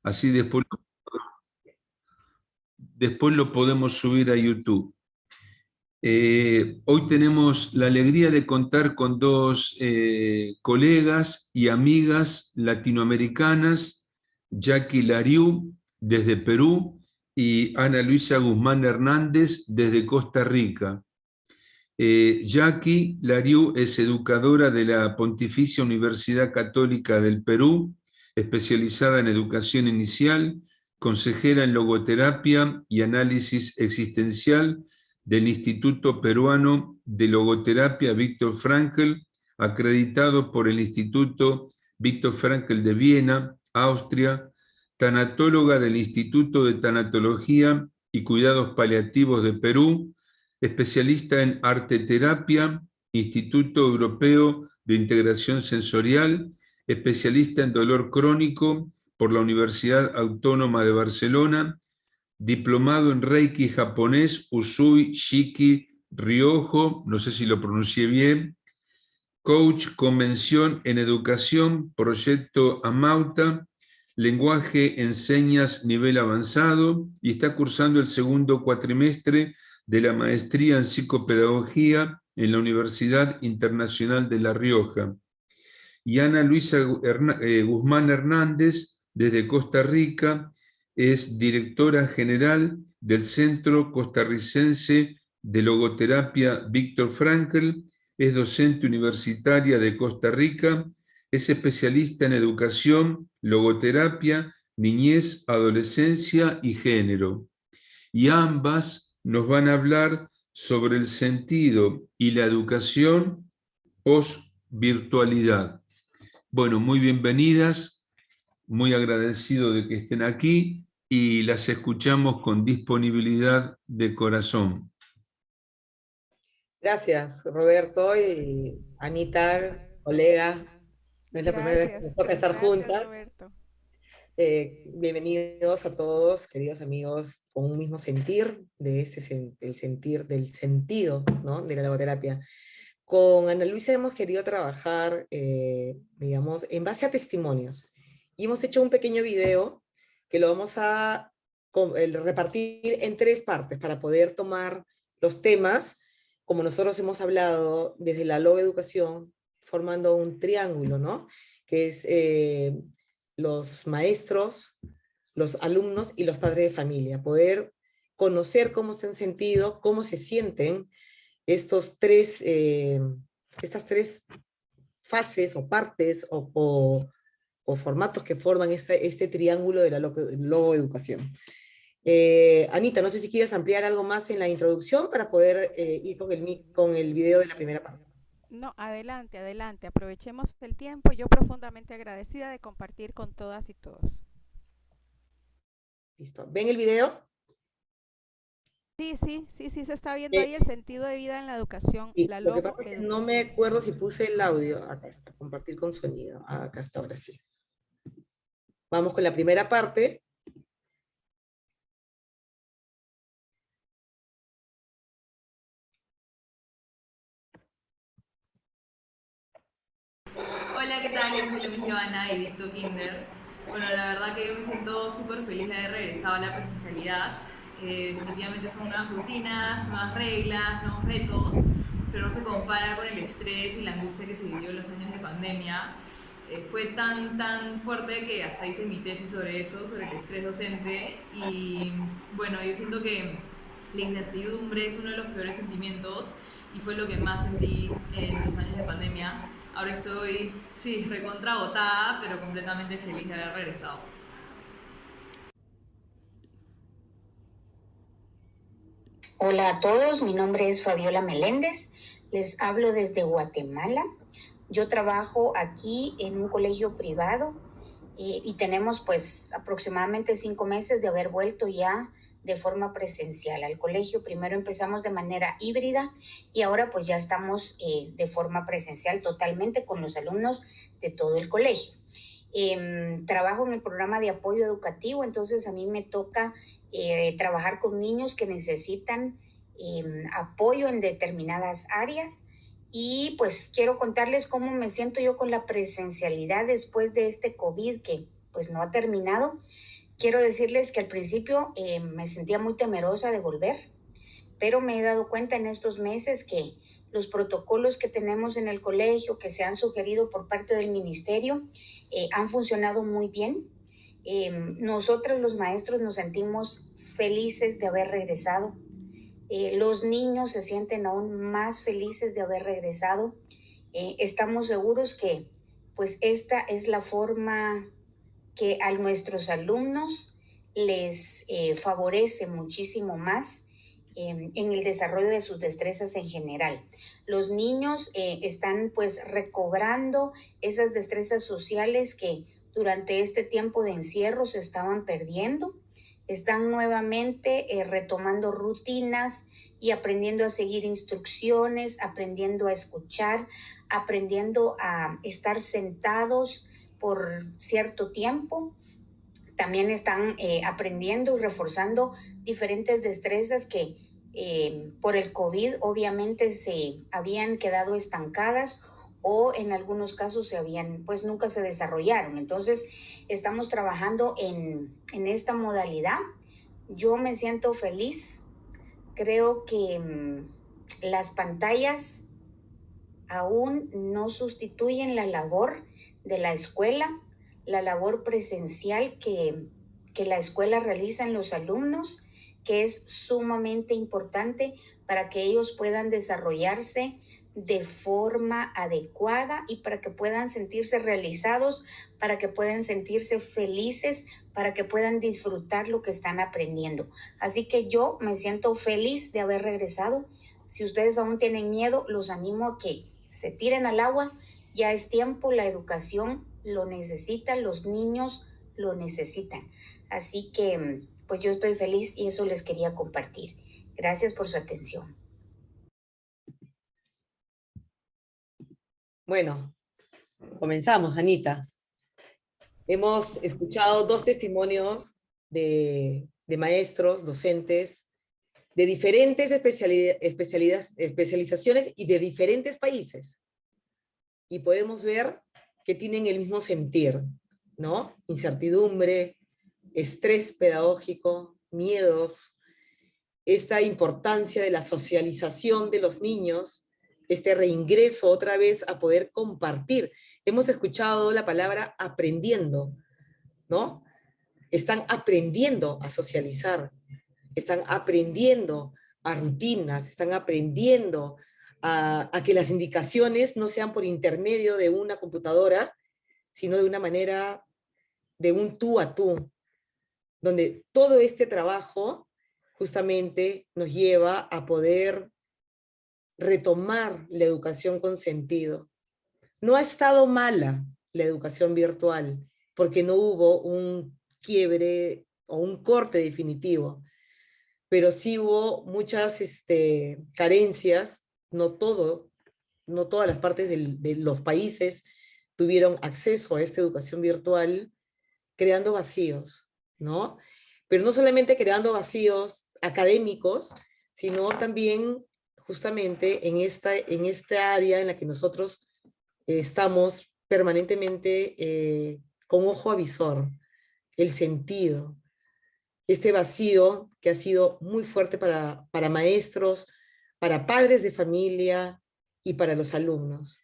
Así después lo podemos subir a YouTube. Hoy tenemos la alegría de contar con dos colegas y amigas latinoamericanas, Jackie Lariu desde Perú y Ana Luisa Guzmán Hernández desde Costa Rica. Jackie Lariu es educadora de la Pontificia Universidad Católica del Perú, especializada en educación inicial, consejera en logoterapia y análisis existencial del Instituto Peruano de Logoterapia Viktor Frankl, acreditado por el Instituto Viktor Frankl de Viena, Austria, tanatóloga del Instituto de Tanatología y Cuidados Paliativos de Perú, especialista en arteterapia, Instituto Europeo de Integración Sensorial, especialista en dolor crónico por la Universidad Autónoma de Barcelona, diplomado en Reiki japonés, Usui Shiki Ryojo, no sé si lo pronuncié bien, coach convención en educación, proyecto Amauta, lenguaje en señas nivel avanzado, y está cursando el segundo cuatrimestre de la maestría en psicopedagogía en la Universidad Internacional de La Rioja. Y Ana Luisa Guzmán Hernández, desde Costa Rica, es directora general del Centro Costarricense de Logoterapia Viktor Frankl, es docente universitaria de Costa Rica, es especialista en educación, logoterapia, niñez, adolescencia y género. Y ambas nos van a hablar sobre el sentido y la educación post-virtualidad. Bueno, muy bienvenidas, muy agradecido de que estén aquí y las escuchamos con disponibilidad de corazón. Gracias, Roberto y Anita, colega. No es la primera vez que nos toca estar juntas. Roberto. Bienvenidos a todos, queridos amigos, con un mismo sentir el sentir del sentido, ¿no?, de la logoterapia. Con Ana Luisa hemos querido trabajar, digamos, en base a testimonios. Y hemos hecho un pequeño video que lo vamos a repartir en 3 partes para poder tomar los temas, como nosotros hemos hablado desde la logoeducación, formando un triángulo, ¿no? Que es los maestros, los alumnos y los padres de familia. Poder conocer cómo se han sentido, cómo se sienten estas 3 fases o partes o formatos que forman este triángulo de la logoeducación. Anita, no sé si quieres ampliar algo más en la introducción para poder ir con el video de la primera parte. No, adelante, adelante. Aprovechemos el tiempo. Yo profundamente agradecida de compartir con todas y todos. Listo. ¿Ven el video? Sí, se está viendo ahí el sentido de vida en la educación. Sí, La lo que pasa es que no me acuerdo si puse el audio. Acá está, compartir con sonido. Acá está, ahora sí. Vamos con la primera parte. Hola, ¿qué tal? Yo soy la misma Joana y Dicto Kinder. Bueno, la verdad que yo me siento súper feliz de haber regresado a la presencialidad. Definitivamente son nuevas rutinas, nuevas reglas, nuevos retos, pero no se compara con el estrés y la angustia que se vivió en los años de pandemia. Fue tan fuerte que hasta hice mi tesis sobre eso, sobre el estrés docente. Y bueno, yo siento que la incertidumbre es uno de los peores sentimientos y fue lo que más sentí en los años de pandemia. Ahora estoy, sí, recontra agotada, pero completamente feliz de haber regresado. Hola a todos, mi nombre es Fabiola Meléndez, les hablo desde Guatemala. Yo trabajo aquí en un colegio privado y tenemos pues aproximadamente 5 meses de haber vuelto ya de forma presencial al colegio. Primero empezamos de manera híbrida y ahora pues ya estamos de forma presencial totalmente con los alumnos de todo el colegio. Trabajo en el programa de apoyo educativo, entonces a mí me toca trabajar con niños que necesitan apoyo en determinadas áreas. Y pues quiero contarles cómo me siento yo con la presencialidad después de este COVID que pues no ha terminado. quiero decirles que al principio me sentía muy temerosa de volver, pero me he dado cuenta en estos meses que los protocolos que tenemos en el colegio, que se han sugerido por parte del ministerio, han funcionado muy bien. Nosotros los maestros nos sentimos felices de haber regresado. Los niños se sienten aún más felices de haber regresado. Estamos seguros que pues esta es la forma que a nuestros alumnos les favorece muchísimo más en el desarrollo de sus destrezas en general. Los niños están pues recobrando esas destrezas sociales que durante este tiempo de encierro se estaban perdiendo. Están nuevamente retomando rutinas y aprendiendo a seguir instrucciones, aprendiendo a escuchar, aprendiendo a estar sentados por cierto tiempo. También están aprendiendo y reforzando diferentes destrezas que por el COVID obviamente se habían quedado estancadas o en algunos casos pues nunca se desarrollaron. Entonces estamos trabajando en esta modalidad. Yo me siento feliz. Creo que las pantallas aún no sustituyen la labor de la escuela, la labor presencial que la escuela realiza en los alumnos, que es sumamente importante para que ellos puedan desarrollarse de forma adecuada y para que puedan sentirse realizados, para que puedan sentirse felices, para que puedan disfrutar lo que están aprendiendo. Así que yo me siento feliz de haber regresado. Si ustedes aún tienen miedo, los animo a que se tiren al agua. Ya es tiempo, la educación lo necesita, los niños lo necesitan. Así que pues yo estoy feliz y eso les quería compartir. Gracias por su atención. Bueno, comenzamos, Anita. Hemos escuchado 2 testimonios de maestros, docentes, de diferentes especializaciones y de diferentes países. Y podemos ver que tienen el mismo sentir, ¿no? Incertidumbre, estrés pedagógico, miedos, esta importancia de la socialización de los niños, este reingreso otra vez a poder compartir. Hemos escuchado la palabra aprendiendo, ¿no? Están aprendiendo a socializar, están aprendiendo a rutinas, están aprendiendo a que las indicaciones no sean por intermedio de una computadora, sino de una manera de un tú a tú, donde todo este trabajo justamente nos lleva a poder retomar la educación con sentido. No ha estado mala la educación virtual, porque no hubo un quiebre o un corte definitivo, pero sí hubo muchas carencias. No todas las partes de los países tuvieron acceso a esta educación virtual, creando vacíos, ¿no? Pero no solamente creando vacíos académicos, sino también justamente en esta área en la que nosotros estamos permanentemente con ojo avisor, el sentido, este vacío que ha sido muy fuerte para maestros, para padres de familia y para los alumnos,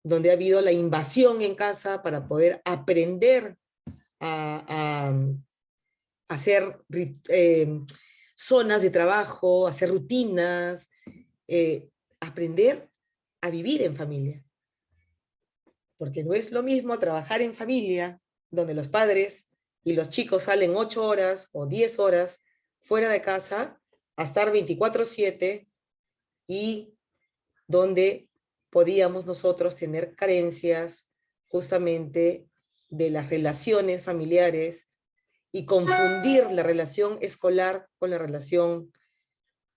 donde ha habido la invasión en casa para poder aprender a hacer zonas de trabajo, hacer rutinas, aprender a vivir en familia. Porque no es lo mismo trabajar en familia, donde los padres y los chicos salen 8 horas o 10 horas fuera de casa, a estar 24/7, y donde podíamos nosotros tener carencias justamente de las relaciones familiares y confundir la relación escolar con la relación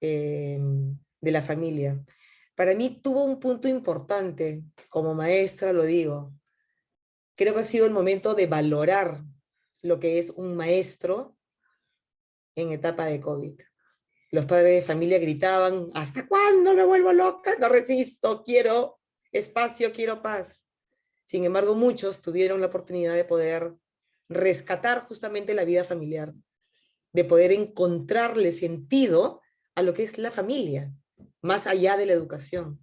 de la familia. Para mí tuvo un punto importante, como maestra lo digo. Creo que ha sido el momento de valorar lo que es un maestro en etapa de COVID. Los padres de familia gritaban: ¿hasta cuándo me vuelvo loca? No resisto, quiero espacio, quiero paz. Sin embargo, muchos tuvieron la oportunidad de poder rescatar justamente la vida familiar, de poder encontrarle sentido a lo que es la familia, más allá de la educación.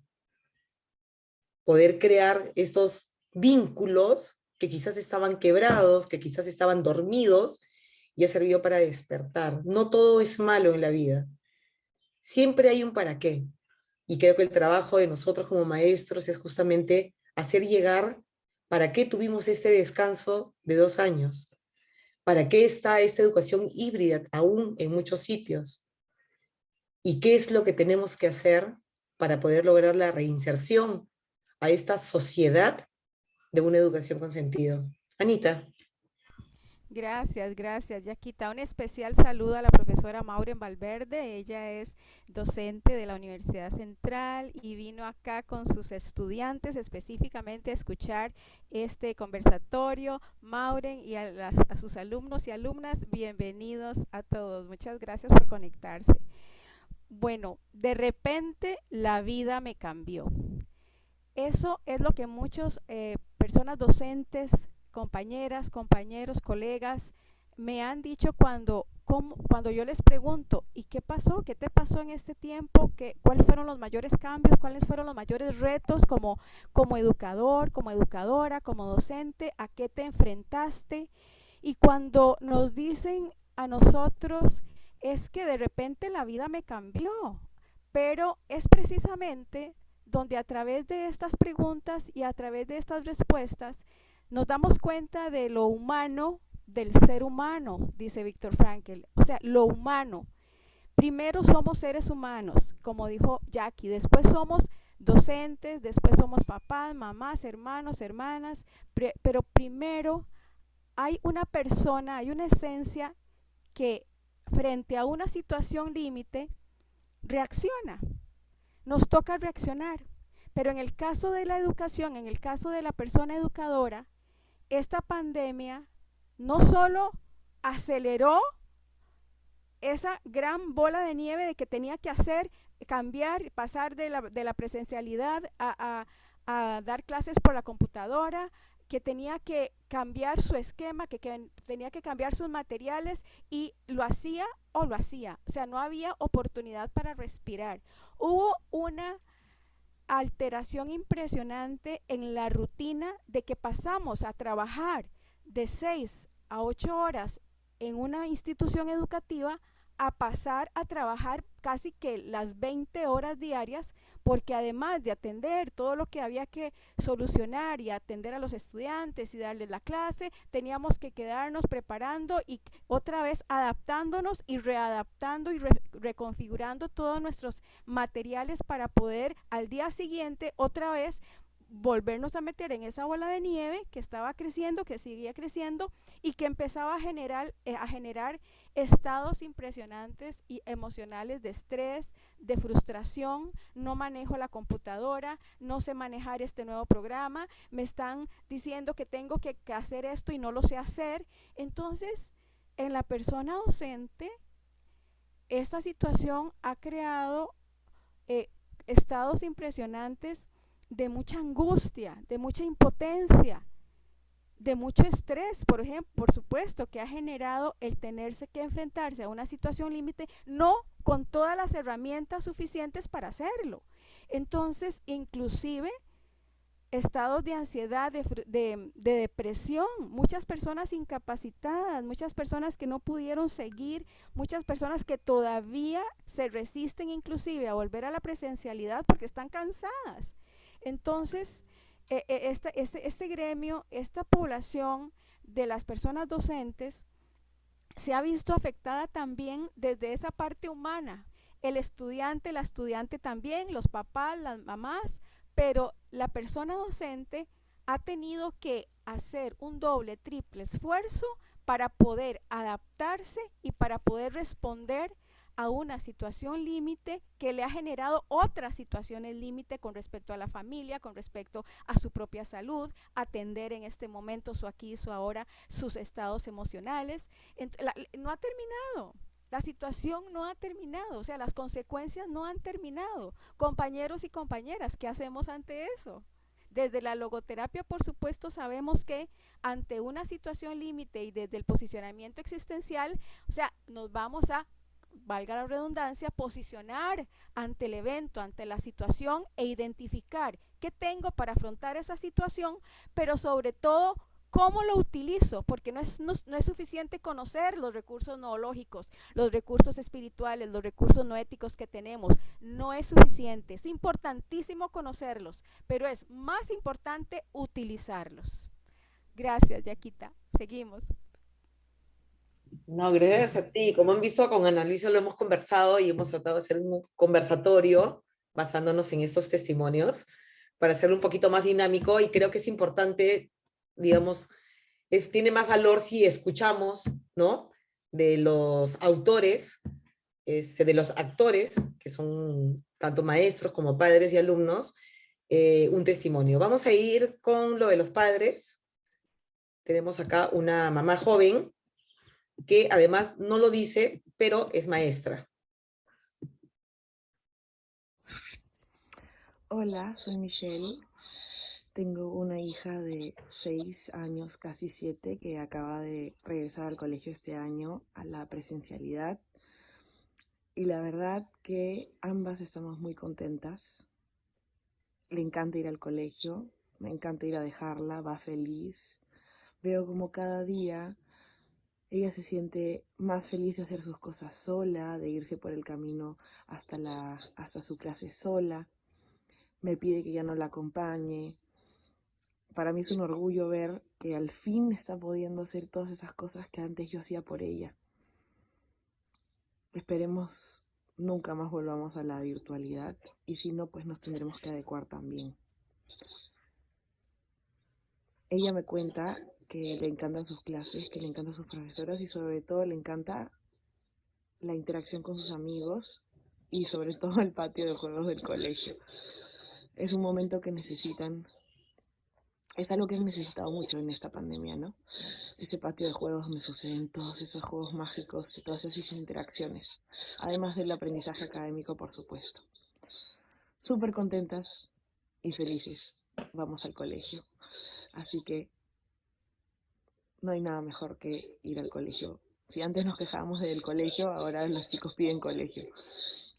Poder crear estos vínculos que quizás estaban quebrados, que quizás estaban dormidos, y ha servido para despertar. No todo es malo en la vida. Siempre hay un para qué. Y creo que el trabajo de nosotros como maestros es justamente hacer llegar para qué tuvimos este descanso de 2 años, para qué está esta educación híbrida aún en muchos sitios, y qué es lo que tenemos que hacer para poder lograr la reinserción a esta sociedad de una educación con sentido. Anita. Gracias, gracias, Yaquita. Un especial saludo a la profesora Maureen Valverde. Ella es docente de la Universidad Central y vino acá con sus estudiantes específicamente a escuchar este conversatorio. Maureen y a sus alumnos y alumnas, bienvenidos a todos. Muchas gracias por conectarse. Bueno, de repente la vida me cambió. Eso es lo que muchas personas docentes, compañeras, compañeros, colegas, me han dicho cuando yo les pregunto, ¿y qué pasó? ¿Qué te pasó en este tiempo? ¿Cuáles fueron los mayores cambios? ¿Cuáles fueron los mayores retos como educador, como educadora, como docente? ¿A qué te enfrentaste? Y cuando nos dicen a nosotros, es que de repente la vida me cambió, pero es precisamente donde a través de estas preguntas y a través de estas respuestas nos damos cuenta de lo humano del ser humano, dice Viktor Frankl. O sea, lo humano. Primero somos seres humanos, como dijo Jackie, después somos docentes, después somos papás, mamás, hermanos, hermanas, pero primero hay una persona, hay una esencia que frente a una situación límite reacciona. Nos toca reaccionar, pero en el caso de la educación, en el caso de la persona educadora, esta pandemia no solo aceleró esa gran bola de nieve de que tenía que hacer, cambiar, pasar de la presencialidad a dar clases por la computadora, que tenía que cambiar su esquema, que tenía que cambiar sus materiales, y lo hacía. O sea, no había oportunidad para respirar. Hubo una alteración impresionante en la rutina de que pasamos a trabajar de 6 a 8 horas en una institución educativa a pasar a trabajar casi que las 20 horas diarias, porque además de atender todo lo que había que solucionar y atender a los estudiantes y darles la clase, teníamos que quedarnos preparando y otra vez adaptándonos y readaptando y reconfigurando todos nuestros materiales para poder al día siguiente otra vez volvernos a meter en esa bola de nieve que estaba creciendo, que seguía creciendo y que empezaba a generar estados impresionantes y emocionales de estrés, de frustración. No manejo la computadora, no sé manejar este nuevo programa, me están diciendo que tengo que hacer esto y no lo sé hacer. Entonces, en la persona docente, esta situación ha creado estados impresionantes de mucha angustia, de mucha impotencia, de mucho estrés, por ejemplo, por supuesto, que ha generado el tenerse que enfrentarse a una situación límite, no con todas las herramientas suficientes para hacerlo. Entonces, inclusive, estados de ansiedad, de depresión, muchas personas incapacitadas, muchas personas que no pudieron seguir, muchas personas que todavía se resisten inclusive a volver a la presencialidad porque están cansadas. Entonces, este gremio, esta población de las personas docentes se ha visto afectada también desde esa parte humana. El estudiante, la estudiante también, los papás, las mamás, pero la persona docente ha tenido que hacer un doble, triple esfuerzo para poder adaptarse y para poder responder a una situación límite que le ha generado otras situaciones límite con respecto a la familia, con respecto a su propia salud, atender en este momento su aquí y su ahora, sus estados emocionales. No ha terminado. La situación no ha terminado, o sea, las consecuencias no han terminado. Compañeros y compañeras, ¿qué hacemos ante eso? Desde la logoterapia, por supuesto, sabemos que ante una situación límite y desde el posicionamiento existencial, o sea, nos vamos a, valga la redundancia, posicionar ante el evento, ante la situación e identificar qué tengo para afrontar esa situación, pero sobre todo cómo lo utilizo, porque no es suficiente conocer los recursos noológicos, los recursos espirituales, los recursos no éticos que tenemos, no es suficiente, es importantísimo conocerlos, pero es más importante utilizarlos. Gracias, Yaquita. Seguimos. No, gracias a ti. Como han visto, con Ana Luisa lo hemos conversado y hemos tratado de hacer un conversatorio basándonos en estos testimonios para hacerlo un poquito más dinámico, y creo que es importante, digamos, tiene más valor si escuchamos, ¿no? De los autores, de los actores, que son tanto maestros como padres y alumnos, un testimonio. Vamos a ir con lo de los padres. Tenemos acá una mamá joven que además no lo dice, pero es maestra. Hola, soy Michelle. Tengo una hija de 6 años, casi 7, que acaba de regresar al colegio este año a la presencialidad. Y la verdad que ambas estamos muy contentas. Le encanta ir al colegio, me encanta ir a dejarla, va feliz. Veo como cada día ella se siente más feliz de hacer sus cosas sola, de irse por el camino hasta su clase sola. Me pide que ya no la acompañe. Para mí es un orgullo ver que al fin está pudiendo hacer todas esas cosas que antes yo hacía por ella. Esperemos nunca más volvamos a la virtualidad, y si no, pues nos tendremos que adecuar también. Ella me cuenta que le encantan sus clases, que le encantan sus profesoras y sobre todo le encanta la interacción con sus amigos y sobre todo el patio de juegos del colegio. Es un momento que necesitan. Es algo que he necesitado mucho en esta pandemia, ¿no? Ese patio de juegos donde suceden todos esos juegos mágicos y todas esas interacciones. Además del aprendizaje académico, por supuesto. Súper contentas y felices. Vamos al colegio. Así que no hay nada mejor que ir al colegio. Si antes nos quejábamos del colegio, ahora los chicos piden colegio.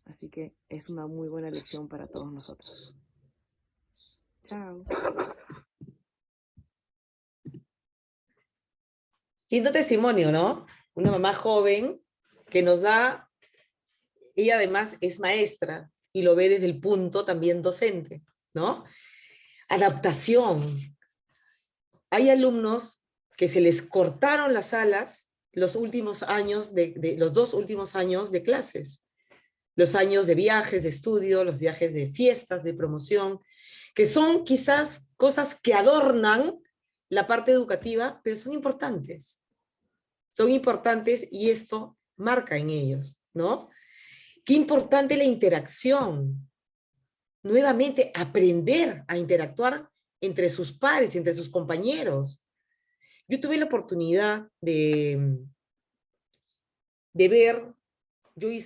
Así que es una muy buena lección para todos nosotros. Chao. Lindo testimonio, ¿no? Una mamá joven que nos da, ella además es maestra y lo ve desde el punto también docente, ¿no? Adaptación. Hay alumnos que se les cortaron las alas los últimos años los 2 últimos años de clases, los años de viajes de estudio, los viajes de fiestas, de promoción, que son quizás cosas que adornan la parte educativa, pero son importantes. Son importantes y esto marca en ellos, ¿no? Qué importante la interacción. Nuevamente, aprender a interactuar entre sus pares, entre sus compañeros. Yo tuve la oportunidad de ver,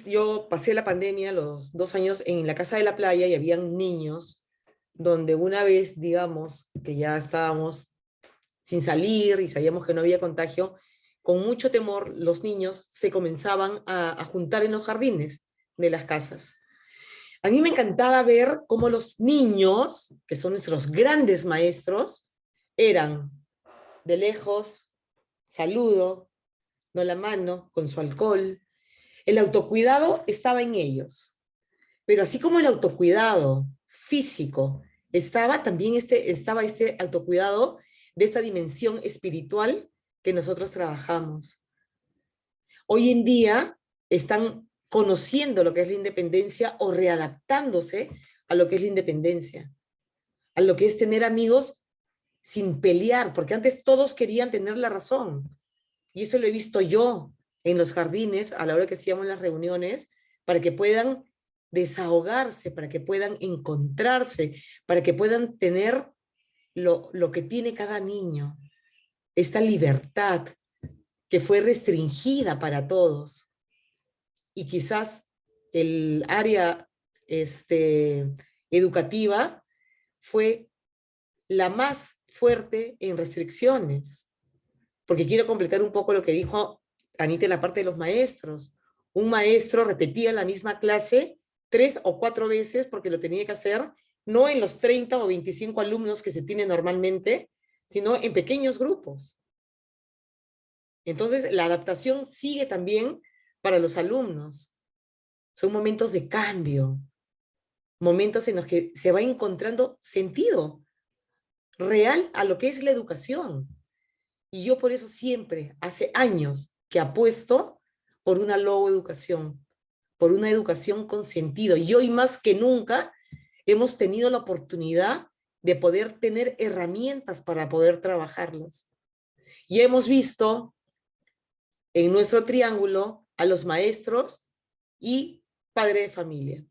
yo pasé la pandemia los 2 años en la Casa de la Playa y habían niños donde una vez, digamos, que ya estábamos sin salir y sabíamos que no había contagio, con mucho temor los niños se comenzaban a juntar en los jardines de las casas. A mí me encantaba ver cómo los niños, que son nuestros grandes maestros, eran de lejos, saludo, no la mano, con su alcohol. El autocuidado estaba en ellos. Pero así como el autocuidado físico, también estaba este autocuidado de esta dimensión espiritual que nosotros trabajamos. Hoy en día están conociendo lo que es la independencia o readaptándose a lo que es la independencia, a lo que es tener amigos sin pelear, porque antes todos querían tener la razón. Y esto lo he visto yo en los jardines a la hora que hacíamos las reuniones, para que puedan desahogarse, para que puedan encontrarse, para que puedan tener lo que tiene cada niño, esta libertad que fue restringida para todos. Y quizás el área educativa fue la más fuerte en restricciones, porque quiero completar un poco lo que dijo Anita en la parte de los maestros. Un maestro repetía la misma clase 3 o 4 veces porque lo tenía que hacer, no en los 30 o 25 alumnos que se tiene normalmente, sino en pequeños grupos. Entonces, la adaptación sigue también para los alumnos. Son momentos de cambio, momentos en los que se va encontrando sentido real a lo que es la educación. Y yo por eso siempre, hace años, que apuesto por una logoeducación, por una educación con sentido. Y hoy más que nunca hemos tenido la oportunidad de poder tener herramientas para poder trabajarlas. Y hemos visto en nuestro triángulo a los maestros y padre de familia.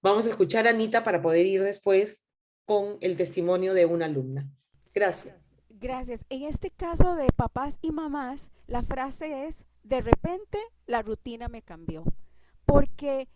Vamos a escuchar a Anita para poder ir después con el testimonio de una alumna. Gracias. Gracias. En este caso de papás y mamás, la frase es, de repente la rutina me cambió. Porque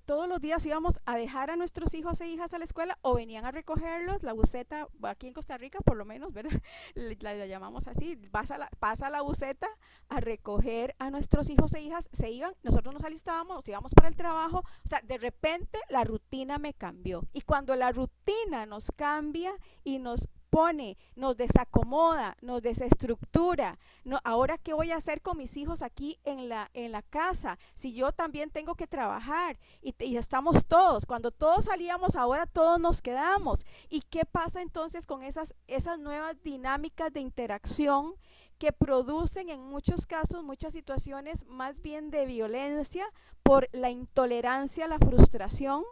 todos los días íbamos a dejar a nuestros hijos e hijas a la escuela o venían a recogerlos, la buseta, aquí en Costa Rica por lo menos, ¿verdad? La llamamos así, pasa la buseta a recoger a nuestros hijos e hijas, se iban, nosotros nos alistábamos, nos íbamos para el trabajo, o sea, de repente la rutina me cambió. Y cuando la rutina nos cambia y nos pone, nos desacomoda, nos desestructura. No, ahora qué voy a hacer con mis hijos aquí en la casa, si yo también tengo que trabajar y estamos todos, cuando todos salíamos, ahora todos nos quedamos. ¿Y qué pasa entonces con esas nuevas dinámicas de interacción que producen en muchos casos, muchas situaciones más bien de violencia por la intolerancia, la frustración?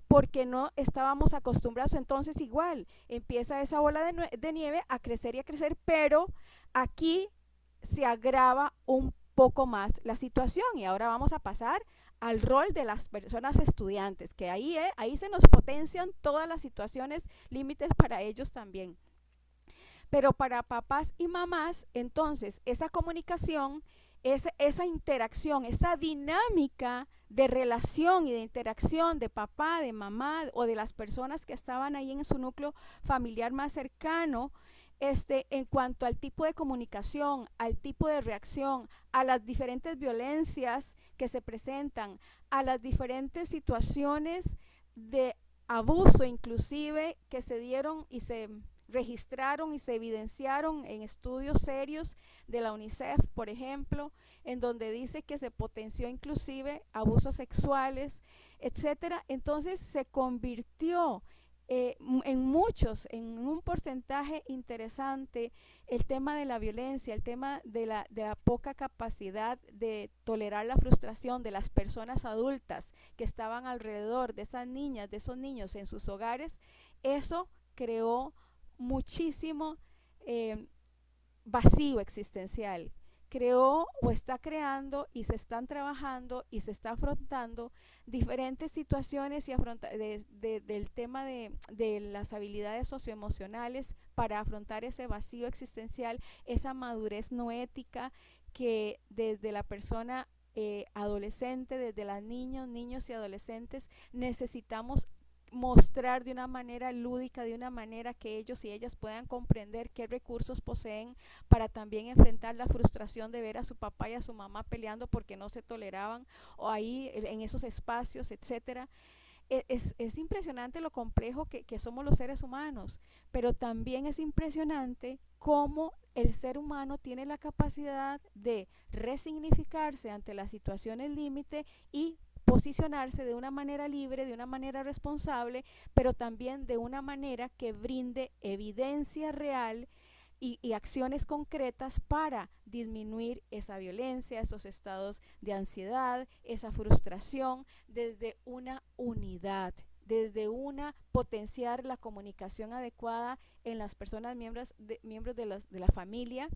Porque no estábamos acostumbrados. Entonces igual empieza esa bola de nieve a crecer y a crecer, pero aquí se agrava un poco más la situación. Y ahora vamos a pasar al rol de las personas estudiantes, que ahí se nos potencian todas las situaciones límites para ellos también. Pero para papás y mamás, entonces, esa comunicación, esa interacción, esa dinámica de relación y de interacción de papá, de mamá o de las personas que estaban ahí en su núcleo familiar más cercano, en cuanto al tipo de comunicación, al tipo de reacción, a las diferentes violencias que se presentan, a las diferentes situaciones de abuso inclusive que se dieron y se registraron y se evidenciaron en estudios serios de la UNICEF, por ejemplo, en donde dice que se potenció inclusive abusos sexuales, etcétera. Entonces se convirtió en un porcentaje interesante, el tema de la violencia, el tema de la poca capacidad de tolerar la frustración de las personas adultas que estaban alrededor de esas niñas, de esos niños en sus hogares. Eso creó muchísimo vacío existencial. Creó o está creando y se están trabajando y se está afrontando diferentes situaciones y del tema de las habilidades socioemocionales para afrontar ese vacío existencial, esa madurez no ética que desde la persona adolescente, desde las niños y adolescentes necesitamos mostrar de una manera lúdica, de una manera que ellos y ellas puedan comprender qué recursos poseen para también enfrentar la frustración de ver a su papá y a su mamá peleando porque no se toleraban o ahí en esos espacios, etcétera. Es impresionante lo complejo que somos los seres humanos, pero también es impresionante cómo el ser humano tiene la capacidad de resignificarse ante las situaciones límite y posicionarse de una manera libre, de una manera responsable, pero también de una manera que brinde evidencia real y acciones concretas para disminuir esa violencia, esos estados de ansiedad, esa frustración, desde una unidad, desde una potenciar la comunicación adecuada en las personas miembros de la familia,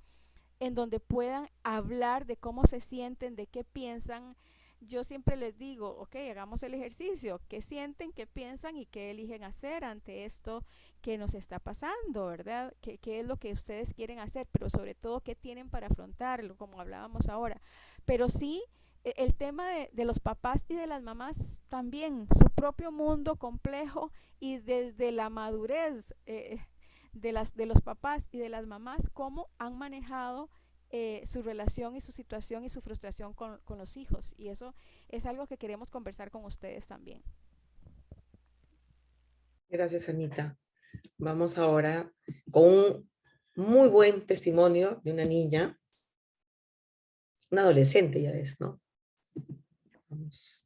en donde puedan hablar de cómo se sienten, de qué piensan. Yo siempre les digo, ok, hagamos el ejercicio, qué sienten, qué piensan y qué eligen hacer ante esto que nos está pasando, ¿verdad? ¿Qué es lo que ustedes quieren hacer? Pero sobre todo, ¿qué tienen para afrontarlo? Como hablábamos ahora. Pero sí, el tema de los papás y de las mamás también, su propio mundo complejo y desde la madurez de los papás y de las mamás, cómo han manejado su relación y su situación y su frustración con los hijos. Y eso es algo que queremos conversar con ustedes también. Gracias, Anita. Vamos ahora con un muy buen testimonio de una niña, una adolescente ya es, ¿no? Vamos.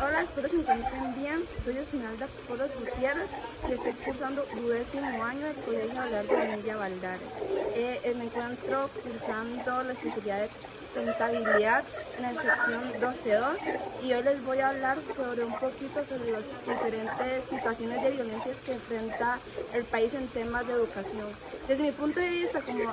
Hola, espero se encuentren bien. Soy Esmeralda Poros Gutiérrez y estoy cursando 10º año del Colegio Abelardo Bonilla Valdares. Me encuentro cursando la especialidad de contabilidad en la sección 12.2 y hoy les voy a hablar sobre un poquito sobre las diferentes situaciones de violencia que enfrenta el país en temas de educación. Desde mi punto de vista como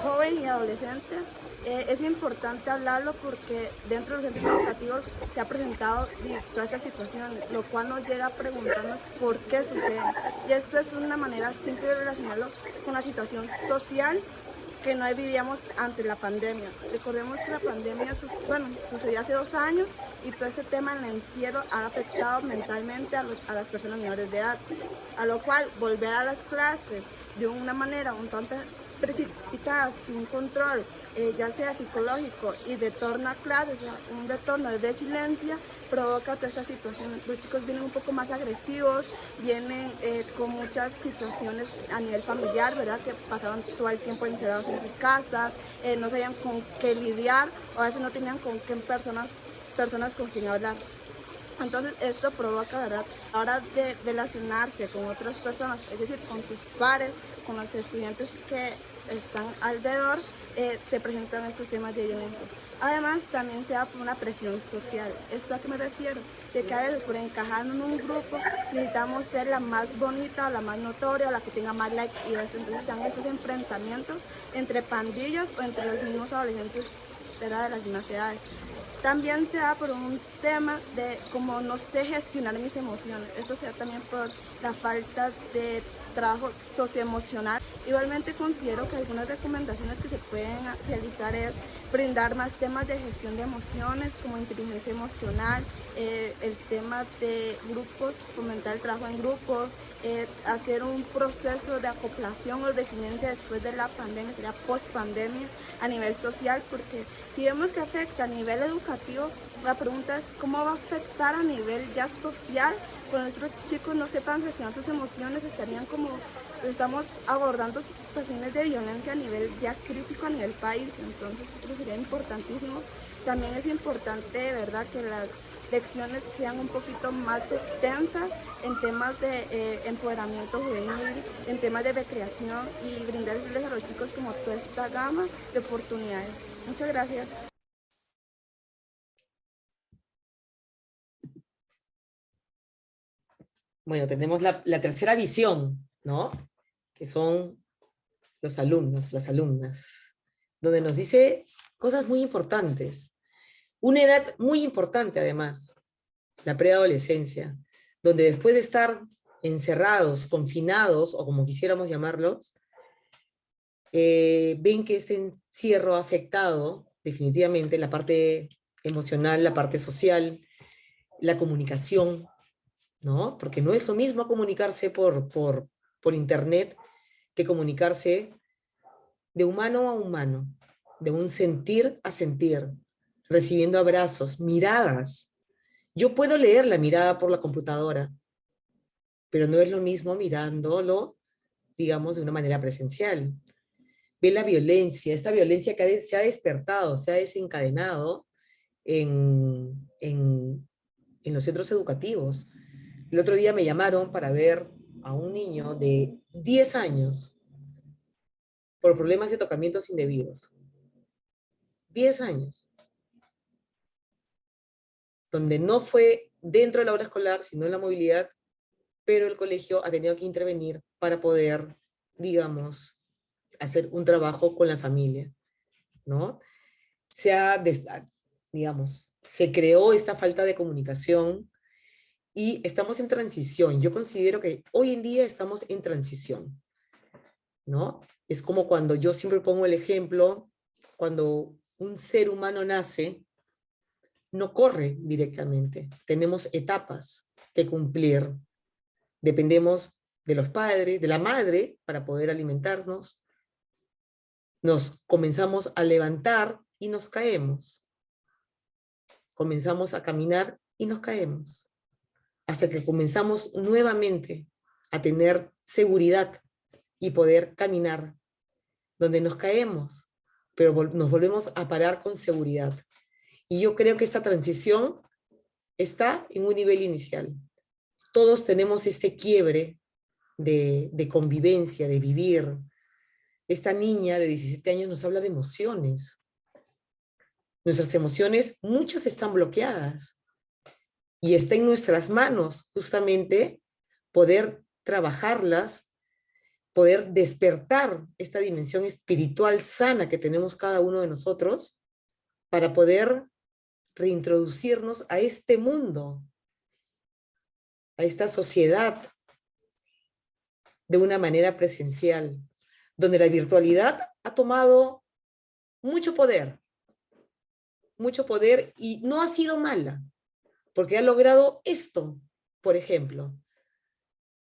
joven y adolescente, es importante hablarlo porque dentro de los centros educativos se ha presentado toda esta situación, lo cual nos llega a preguntarnos por qué sucede. Y esto es una manera simple de relacionarlo con la situación social que no vivíamos ante la pandemia. Recordemos que la pandemia sucedió hace 2 años y todo este tema del encierro ha afectado mentalmente a las personas menores de edad, a lo cual volver a las clases de una manera un tanto precipitada, sin control, ya sea psicológico y retorno a clases, o sea, un retorno de resiliencia, provoca toda esta situación. Los chicos vienen un poco más agresivos, vienen con muchas situaciones a nivel familiar, ¿verdad? Que pasaron todo el tiempo encerrados en sus casas, no sabían con qué lidiar, o a veces no tenían con qué personas con quien hablar. Entonces esto provoca, ¿verdad?, a la hora de relacionarse con otras personas, es decir, con sus pares, con los estudiantes que están alrededor, se presentan estos temas de violencia. Además, también se da por una presión social. ¿Esto a qué me refiero? De que a veces por encajar en un grupo necesitamos ser la más bonita, la más notoria, la que tenga más like y esto. Entonces están estos enfrentamientos entre pandillas o entre los mismos adolescentes de las mismas edades. También se da por un tema de cómo no sé gestionar mis emociones. Esto se da también por la falta de trabajo socioemocional. Igualmente considero que algunas recomendaciones que se pueden realizar es brindar más temas de gestión de emociones como inteligencia emocional, el tema de grupos, fomentar el trabajo en grupos, hacer un proceso de acoplación o resiliencia después de la pandemia, sería post-pandemia a nivel social, porque si vemos que afecta a nivel educativo, la pregunta es cómo va a afectar a nivel ya social, cuando nuestros chicos no sepan gestionar sus emociones, estarían como, estamos abordando situaciones de violencia a nivel ya crítico a nivel país, entonces eso sería importantísimo. También es importante, de verdad, que las lecciones sean un poquito más extensas en temas de empoderamiento juvenil, en temas de recreación y brindarles a los chicos como toda esta gama de oportunidades. Muchas gracias. Bueno, tenemos la tercera visión, ¿no? Que son los alumnos, las alumnas, donde nos dice cosas muy importantes. Una edad muy importante, además, la preadolescencia, donde después de estar encerrados, confinados, o como quisiéramos llamarlos, ven que este encierro ha afectado definitivamente la parte emocional, la parte social, la comunicación, ¿no? Porque no es lo mismo comunicarse por internet que comunicarse de humano a humano, de un sentir a sentir, recibiendo abrazos, miradas. Yo puedo leer la mirada por la computadora, pero no es lo mismo mirándolo, digamos, de una manera presencial. Ve la violencia, esta violencia que se ha despertado, se ha desencadenado en los centros educativos. El otro día me llamaron para ver a un niño de 10 años por problemas de tocamientos indebidos. 10 años. Donde no fue dentro de la hora escolar, sino en la movilidad, pero el colegio ha tenido que intervenir para poder, digamos, hacer un trabajo con la familia, ¿no? Digamos, se creó esta falta de comunicación y estamos en transición. Yo considero que hoy en día estamos en transición, ¿no? Es como cuando yo siempre pongo el ejemplo cuando un ser humano nace, no corre directamente. Tenemos etapas que cumplir. Dependemos de los padres, de la madre, para poder alimentarnos. Nos comenzamos a levantar y nos caemos. Comenzamos a caminar y nos caemos. Hasta que comenzamos nuevamente a tener seguridad y poder caminar. Donde nos caemos, pero nos volvemos a parar con seguridad. Y yo creo que esta transición está en un nivel inicial. Todos tenemos este quiebre de convivencia, de vivir. Esta niña de 17 años nos habla de emociones. Nuestras emociones, muchas están bloqueadas. Y está en nuestras manos justamente poder trabajarlas, poder despertar esta dimensión espiritual sana que tenemos cada uno de nosotros para poder reintroducirnos a este mundo, a esta sociedad de una manera presencial, donde la virtualidad ha tomado mucho poder y no ha sido mala, porque ha logrado esto, por ejemplo,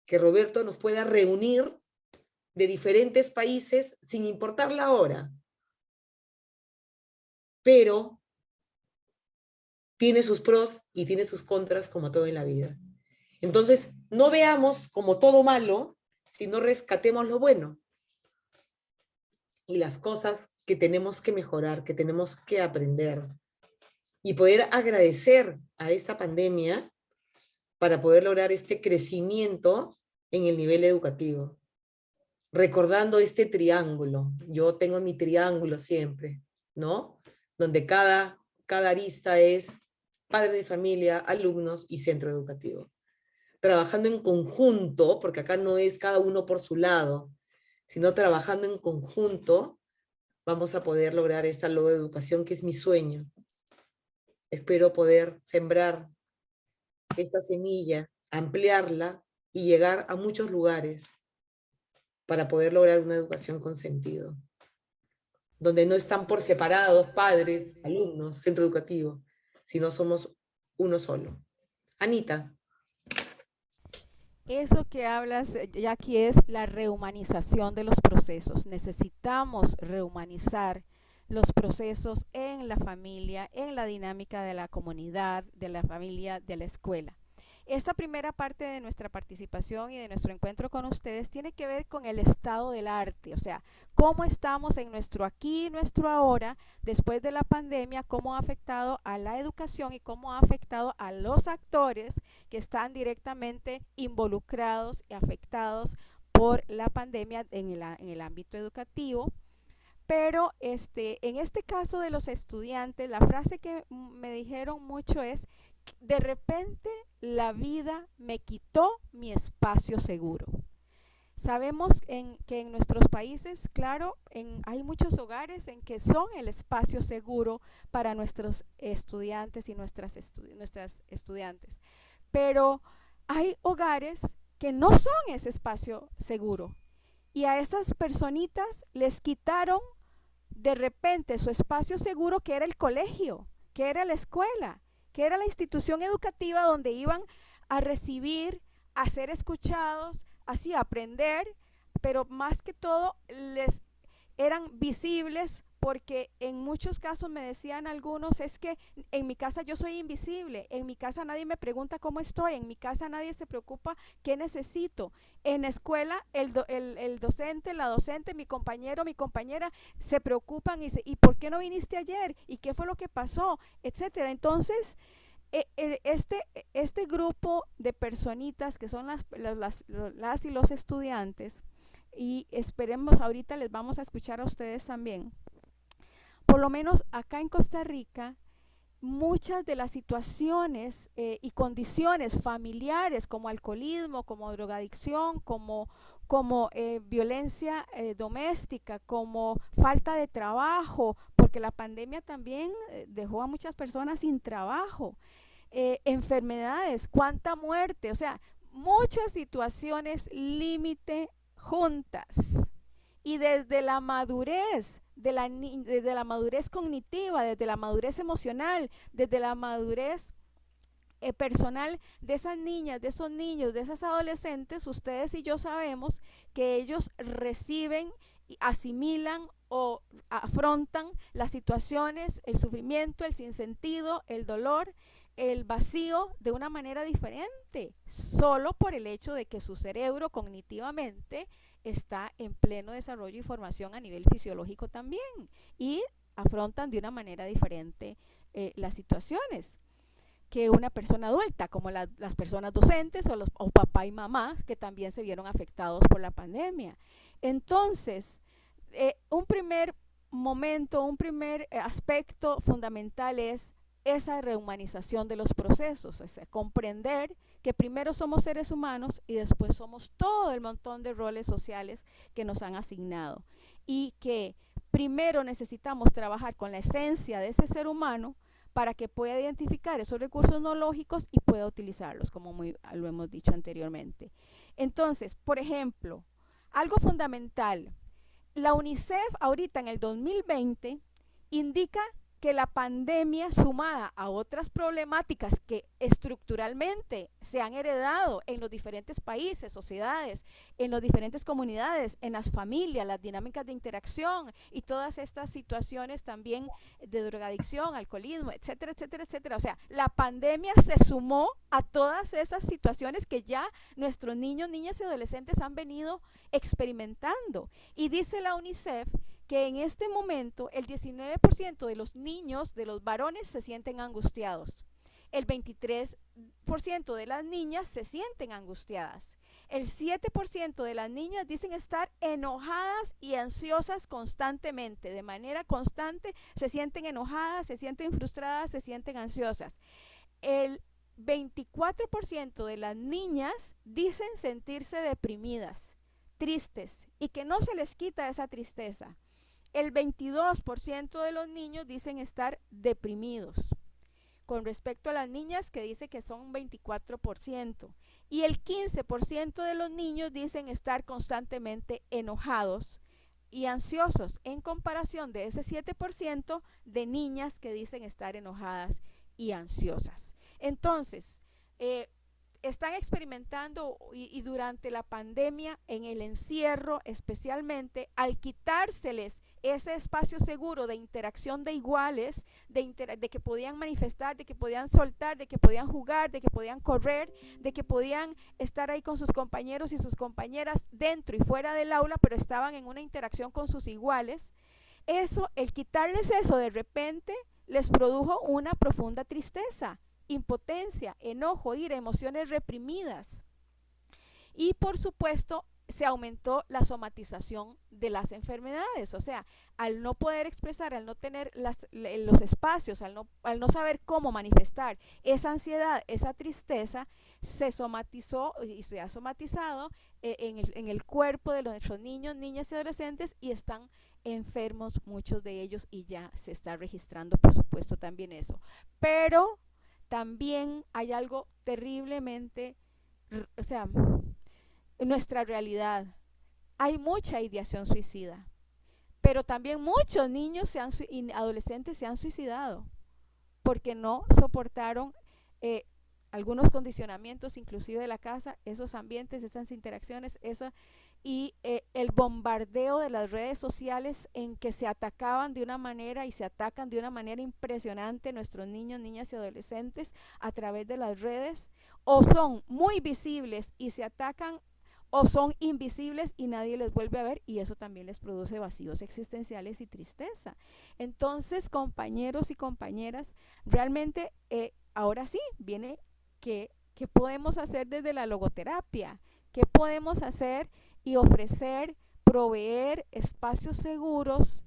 que Roberto nos pueda reunir de diferentes países sin importar la hora, pero tiene sus pros y tiene sus contras como todo en la vida. Entonces, no veamos como todo malo, sino rescatemos lo bueno y las cosas que tenemos que mejorar, que tenemos que aprender y poder agradecer a esta pandemia para poder lograr este crecimiento en el nivel educativo. Recordando este triángulo, yo tengo mi triángulo siempre, ¿no? Donde cada arista es padre de familia, alumnos y centro educativo. Trabajando en conjunto, porque acá no es cada uno por su lado, sino trabajando en conjunto, vamos a poder lograr esta nueva educación que es mi sueño. Espero poder sembrar esta semilla, ampliarla y llegar a muchos lugares para poder lograr una educación con sentido, donde no están por separados padres, alumnos, centro educativo, sino somos uno solo. Anita. Eso que hablas, Jackie, es la rehumanización de los procesos. Necesitamos rehumanizar los procesos en la familia, en la dinámica de la comunidad, de la familia, de la escuela. Esta primera parte de nuestra participación y de nuestro encuentro con ustedes tiene que ver con el estado del arte, o sea, cómo estamos en nuestro aquí y nuestro ahora, después de la pandemia, cómo ha afectado a la educación y cómo ha afectado a los actores que están directamente involucrados y afectados por la pandemia en el ámbito educativo. Pero en este caso de los estudiantes, la frase que me dijeron mucho es: de repente la vida me quitó mi espacio seguro. Sabemos que en nuestros países, claro, hay muchos hogares en que son el espacio seguro para nuestros estudiantes y nuestras estudiantes. Pero hay hogares que no son ese espacio seguro. Y a estas personitas les quitaron de repente su espacio seguro, que era el colegio, que era la escuela, que era la institución educativa donde iban a recibir, a ser escuchados, así a aprender, pero más que todo les eran visibles, porque en muchos casos me decían algunos, es que en mi casa yo soy invisible, en mi casa nadie me pregunta cómo estoy, en mi casa nadie se preocupa qué necesito. En la escuela el docente, la docente, mi compañero, mi compañera se preocupan y dicen: ¿y por qué no viniste ayer? ¿Y qué fue lo que pasó? Etcétera. Entonces, este grupo de personitas que son las y los estudiantes, y esperemos, ahorita les vamos a escuchar a ustedes también. Por lo menos acá en Costa Rica, muchas de las situaciones y condiciones familiares, como alcoholismo, como drogadicción, como violencia doméstica, como falta de trabajo, porque la pandemia también dejó a muchas personas sin trabajo, enfermedades, cuánta muerte, o sea, muchas situaciones límite juntas. Y desde la madurez, desde la madurez cognitiva, desde la madurez emocional, desde la madurez personal de esas niñas, de esos niños, de esas adolescentes, ustedes y yo sabemos que ellos reciben, asimilan o afrontan las situaciones, el sufrimiento, el sinsentido, el dolor, el vacío de una manera diferente, solo por el hecho de que su cerebro cognitivamente está en pleno desarrollo y formación a nivel fisiológico también, y afrontan de una manera diferente las situaciones que una persona adulta, como las personas docentes o papá y mamá, que también se vieron afectados por la pandemia. Entonces, un primer momento, un primer aspecto fundamental es esa rehumanización de los procesos, es comprender que primero somos seres humanos y después somos todo el montón de roles sociales que nos han asignado, y que primero necesitamos trabajar con la esencia de ese ser humano para que pueda identificar esos recursos no lógicos y pueda utilizarlos, como lo hemos dicho anteriormente. Entonces, por ejemplo, algo fundamental, la UNICEF ahorita en el 2020 indica que la pandemia, sumada a otras problemáticas que estructuralmente se han heredado en los diferentes países, sociedades, en las diferentes comunidades, en las familias, las dinámicas de interacción y todas estas situaciones también de drogadicción, alcoholismo, etcétera, etcétera, etcétera. O sea, la pandemia se sumó a todas esas situaciones que ya nuestros niños, niñas y adolescentes han venido experimentando. Y dice la UNICEF que en este momento el 19% de los niños, de los varones, se sienten angustiados. El 23% de las niñas se sienten angustiadas. El 7% de las niñas dicen estar enojadas y ansiosas constantemente, de manera constante, se sienten enojadas, se sienten frustradas, se sienten ansiosas. El 24% de las niñas dicen sentirse deprimidas, tristes, y que no se les quita esa tristeza. El 22% de los niños dicen estar deprimidos, con respecto a las niñas, que dice que son un 24%. Y el 15% de los niños dicen estar constantemente enojados y ansiosos, en comparación de ese 7% de niñas que dicen estar enojadas y ansiosas. Entonces, están experimentando y durante la pandemia, en el encierro especialmente, al quitárseles ese espacio seguro de interacción de iguales, de que podían manifestar, de que podían soltar, de que podían jugar, de que podían correr, de que podían estar ahí con sus compañeros y sus compañeras dentro y fuera del aula, pero estaban en una interacción con sus iguales. Eso, el quitarles eso de repente, les produjo una profunda tristeza, impotencia, enojo, ira, emociones reprimidas. Y por supuesto, se aumentó la somatización de las enfermedades. O sea, al no poder expresar, al no tener los espacios, al no saber cómo manifestar esa ansiedad, esa tristeza, se somatizó y se ha somatizado en el cuerpo de nuestros niños, niñas y adolescentes, y están enfermos muchos de ellos, y ya se está registrando, por supuesto, también eso. Pero también hay algo terriblemente, o sea, en nuestra realidad hay mucha ideación suicida, pero también muchos niños y adolescentes se han suicidado porque no soportaron algunos condicionamientos, inclusive de la casa, esos ambientes, esas interacciones, y el bombardeo de las redes sociales, en que se atacaban de una manera y se atacan de una manera impresionante nuestros niños, niñas y adolescentes a través de las redes, o son muy visibles y se atacan, o son invisibles y nadie les vuelve a ver, y eso también les produce vacíos existenciales y tristeza. Entonces, compañeros y compañeras, realmente ahora sí viene ¿qué podemos hacer desde la logoterapia? ¿Qué podemos hacer y ofrecer, proveer espacios seguros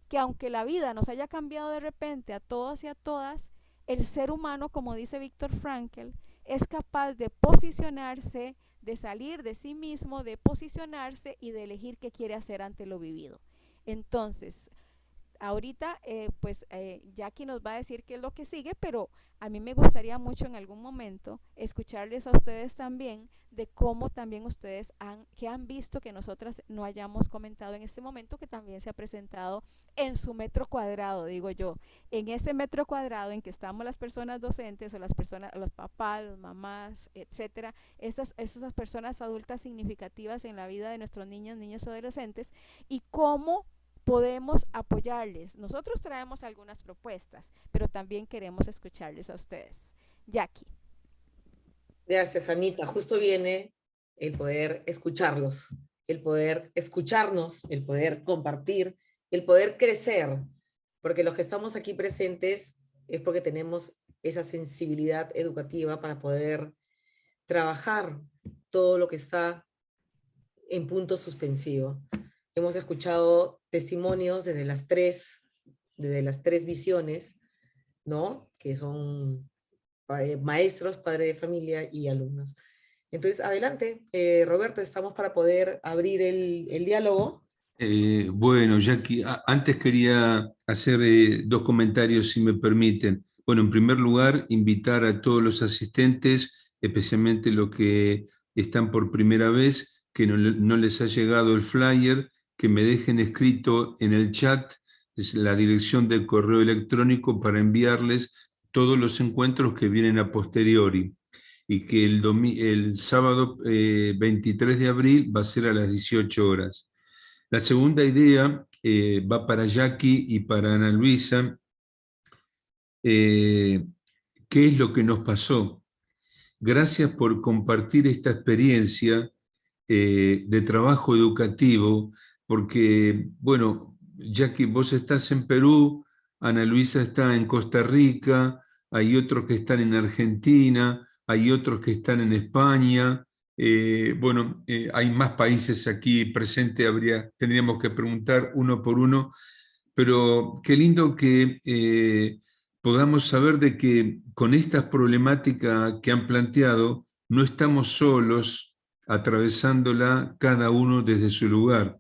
que, aunque la vida nos haya cambiado de repente a todos y a todas, el ser humano, como dice Viktor Frankl, es capaz de posicionarse, de salir de sí mismo, de posicionarse y de elegir qué quiere hacer ante lo vivido? Entonces, ahorita, Jackie nos va a decir qué es lo que sigue, pero a mí me gustaría mucho en algún momento escucharles a ustedes también de cómo también ustedes que han visto que nosotras no hayamos comentado en este momento, que también se ha presentado en su metro cuadrado, digo yo, en ese metro cuadrado en que estamos las personas docentes o las personas, los papás, las mamás, etcétera, esas personas adultas significativas en la vida de nuestros niños, niños y adolescentes, y cómo podemos apoyarles. Nosotros traemos algunas propuestas, pero también queremos escucharles a ustedes. Jackie. Gracias, Anita. Justo viene el poder escucharlos, el poder escucharnos, el poder compartir, el poder crecer, porque los que estamos aquí presentes es porque tenemos esa sensibilidad educativa para poder trabajar todo lo que está en punto suspensivo. Hemos escuchado testimonios desde las tres visiones, ¿no? Que son maestros, padres de familia y alumnos. Entonces, adelante, Roberto, estamos para poder abrir el diálogo. Bueno, Jackie, antes quería hacer 2 comentarios, si me permiten. Bueno, en primer lugar, invitar a todos los asistentes, especialmente los que están por primera vez, que no les ha llegado el flyer, que me dejen escrito en el chat la dirección del correo electrónico para enviarles todos los encuentros que vienen a posteriori, y que el sábado 23 de abril va a ser a las 18 horas. La segunda idea va para Jackie y para Ana Luisa. ¿Qué es lo que nos pasó? Gracias por compartir esta experiencia de trabajo educativo, porque, bueno, Jackie, vos estás en Perú, Ana Luisa está en Costa Rica, hay otros que están en Argentina, hay otros que están en España. Hay más países aquí presentes, tendríamos que preguntar uno por uno, pero qué lindo que podamos saber de que con estas problemáticas que han planteado, no estamos solos atravesándola cada uno desde su lugar.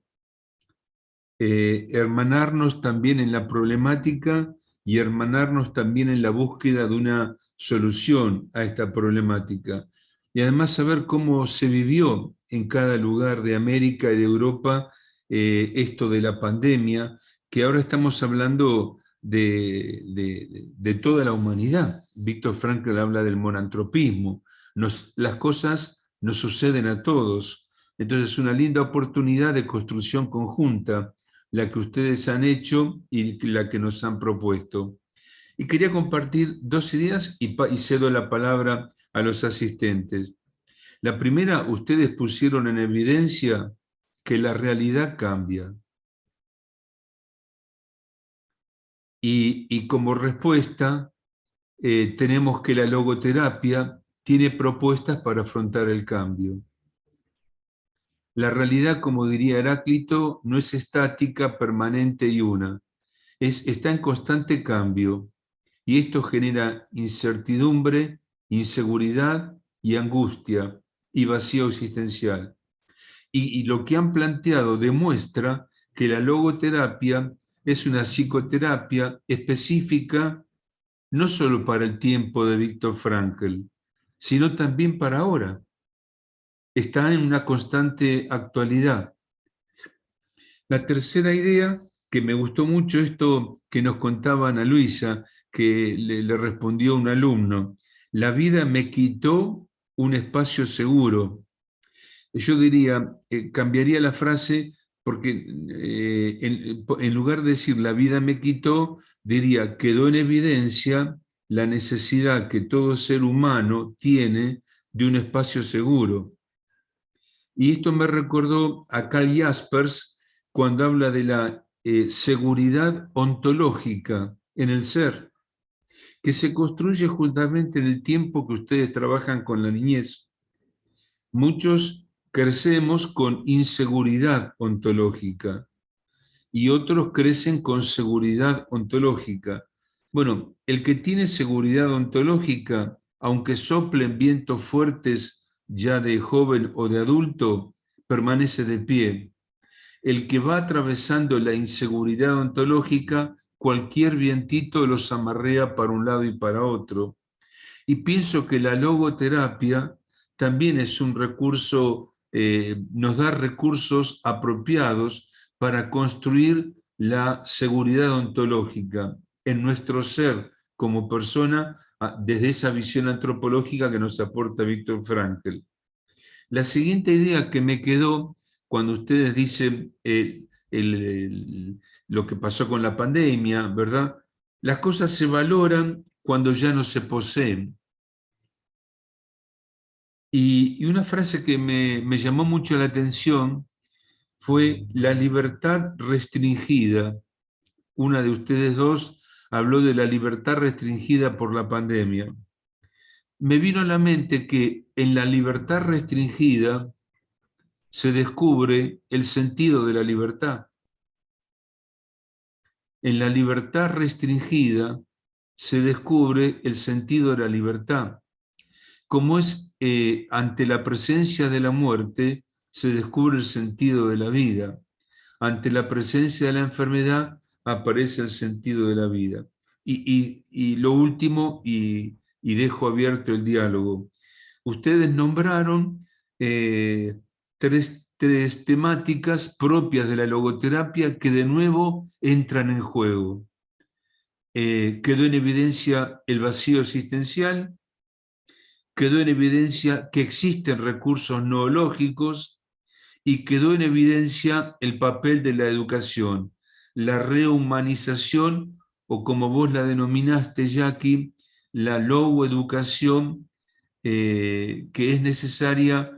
Hermanarnos también en la problemática y hermanarnos también en la búsqueda de una solución a esta problemática. Y además saber cómo se vivió en cada lugar de América y de Europa esto de la pandemia, que ahora estamos hablando de toda la humanidad. Víctor Frankl habla del monantropismo. Las cosas nos suceden a todos. Entonces es una linda oportunidad de construcción conjunta la que ustedes han hecho y la que nos han propuesto. Y quería compartir 2 ideas y cedo la palabra a los asistentes. La primera, ustedes pusieron en evidencia que la realidad cambia. Y como respuesta, tenemos que la logoterapia tiene propuestas para afrontar el cambio. La realidad, como diría Heráclito, no es estática, permanente y una. Está en constante cambio. Y esto genera incertidumbre, inseguridad y angustia y vacío existencial. Y lo que han planteado demuestra que la logoterapia es una psicoterapia específica no solo para el tiempo de Víctor Frankl, sino también para ahora. Está en una constante actualidad. La tercera idea, que me gustó mucho, esto que nos contaba Ana Luisa, que le respondió un alumno: la vida me quitó un espacio seguro. Yo diría, cambiaría la frase, porque en lugar de decir la vida me quitó, diría quedó en evidencia la necesidad que todo ser humano tiene de un espacio seguro. Y esto me recordó a Karl Jaspers cuando habla de la seguridad ontológica en el ser, que se construye justamente en el tiempo que ustedes trabajan con la niñez. Muchos crecemos con inseguridad ontológica y otros crecen con seguridad ontológica. Bueno, el que tiene seguridad ontológica, aunque soplen vientos fuertes ya de joven o de adulto, permanece de pie. el que va atravesando la inseguridad ontológica, cualquier vientito los amarrea para un lado y para otro. Y pienso que la logoterapia también es un recurso, nos da recursos apropiados para construir la seguridad ontológica en nuestro ser como persona, desde esa visión antropológica que nos aporta Viktor Frankl. La siguiente idea que me quedó cuando ustedes dicen lo que pasó con la pandemia, ¿verdad? Las cosas se valoran cuando ya no se poseen. Y una frase que me llamó mucho la atención fue la libertad restringida. Una de ustedes dos habló de la libertad restringida por la pandemia. Me vino a la mente que en la libertad restringida se descubre el sentido de la libertad. En la libertad restringida se descubre el sentido de la libertad. Como es ante la presencia de la muerte, se descubre el sentido de la vida. Ante la presencia de la enfermedad, aparece el sentido de la vida. Y lo último, y dejo abierto el diálogo. Ustedes nombraron tres temáticas propias de la logoterapia que de nuevo entran en juego. Quedó en evidencia el vacío existencial, quedó en evidencia que existen recursos noológicos y quedó en evidencia el papel de la educación, la rehumanización, o como vos la denominaste, Jackie, la logoeducación, que es necesaria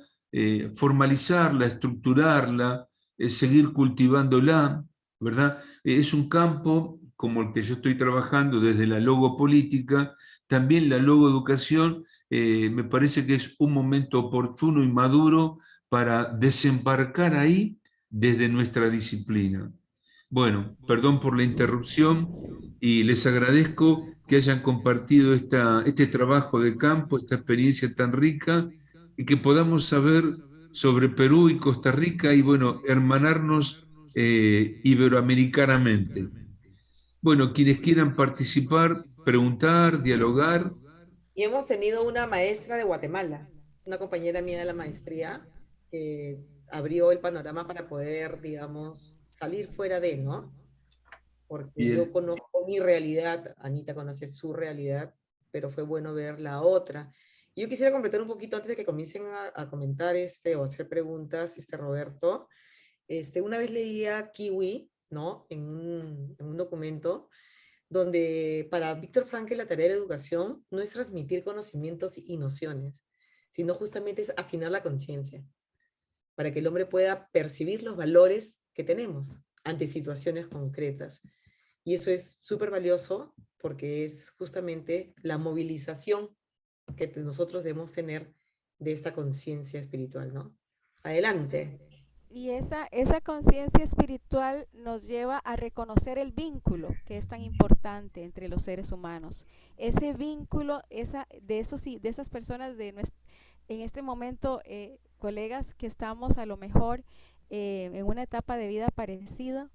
formalizarla, estructurarla, seguir cultivándola, ¿verdad? Es un campo como el que yo estoy trabajando desde la logopolítica, también la logoeducación, me parece que es un momento oportuno y maduro para desembarcar ahí desde nuestra disciplina. Bueno, perdón por la interrupción y les agradezco que hayan compartido este trabajo de campo, esta experiencia tan rica, y que podamos saber sobre Perú y Costa Rica y, bueno, hermanarnos iberoamericanamente. Bueno, quienes quieran participar, preguntar, dialogar. Y hemos tenido una maestra de Guatemala, una compañera mía de la maestría, que abrió el panorama para poder, digamos, salir fuera de, ¿no? Porque yo Bien. conozco mi realidad, Anita conoce su realidad, pero fue bueno ver la otra. Y yo quisiera completar un poquito antes de que comiencen a comentar o hacer preguntas, Roberto. Una vez leía Kiwi, ¿no? En un documento donde para Víctor Frankl la tarea de la educación no es transmitir conocimientos y nociones, sino justamente es afinar la conciencia, para que el hombre pueda percibir los valores que tenemos ante situaciones concretas. Y eso es súper valioso porque es justamente la movilización que nosotros debemos tener de esta conciencia espiritual, ¿no? Adelante. Y esa conciencia espiritual nos lleva a reconocer el vínculo que es tan importante entre los seres humanos. Ese vínculo, de esas personas en este momento, colegas que estamos a lo mejor en una etapa de vida parecida,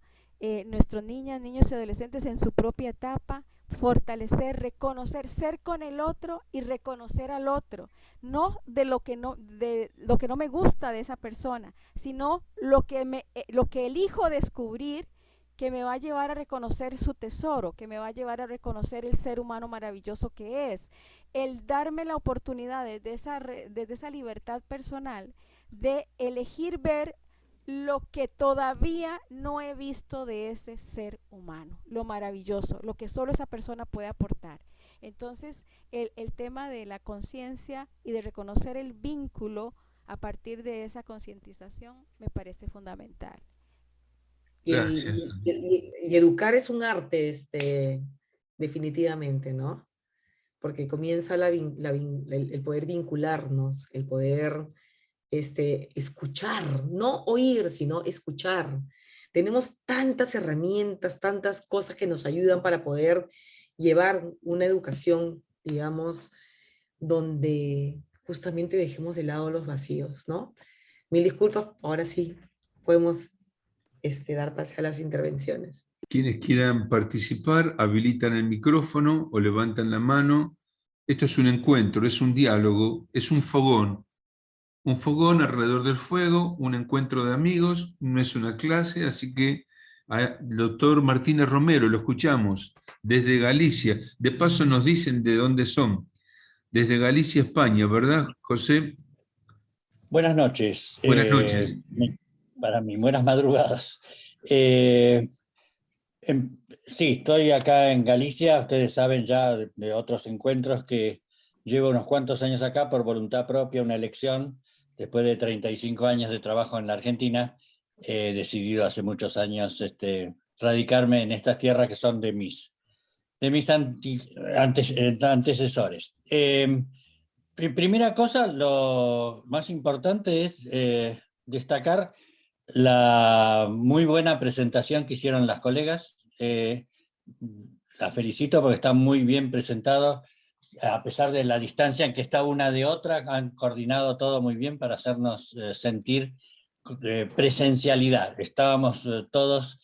nuestros niñas, niños y adolescentes en su propia etapa, fortalecer, reconocer, ser con el otro y reconocer al otro, no de lo que no me gusta de esa persona, sino lo que elijo descubrir, que me va a llevar a reconocer su tesoro, que me va a llevar a reconocer el ser humano maravilloso que es, el darme la oportunidad desde esa libertad personal de elegir ver lo que todavía no he visto de ese ser humano, lo maravilloso, lo que solo esa persona puede aportar. Entonces, el tema de la conciencia y de reconocer el vínculo a partir de esa concientización me parece fundamental. Gracias. Y educar es un arte, definitivamente, ¿no? Porque comienza el poder vincularnos, el poder escuchar, no oír, sino escuchar. Tenemos tantas herramientas, tantas cosas que nos ayudan para poder llevar una educación, digamos, donde justamente dejemos de lado los vacíos, ¿no? Mil disculpas, ahora sí podemos dar pase a las intervenciones. Quienes quieran participar, habilitan el micrófono o levantan la mano. Esto es un encuentro, es un diálogo, es un fogón. Un fogón alrededor del fuego, un encuentro de amigos, no es una clase, así que al doctor Martínez Romero, lo escuchamos, desde Galicia. De paso nos dicen de dónde son. Desde Galicia, España, ¿verdad, José? Buenas noches. Buenas noches. Para mí, buenas madrugadas. Sí, estoy acá en Galicia. Ustedes saben ya de otros encuentros que llevo unos cuantos años acá por voluntad propia, una elección. Después de 35 años de trabajo en la Argentina, he decidido hace muchos años radicarme en estas tierras que son de mis antecesores. Primera cosa, lo más importante es destacar la muy buena presentación que hicieron las colegas. La felicito porque están muy bien presentados. A pesar de la distancia en que está una de otra, han coordinado todo muy bien para hacernos sentir presencialidad. Estábamos todos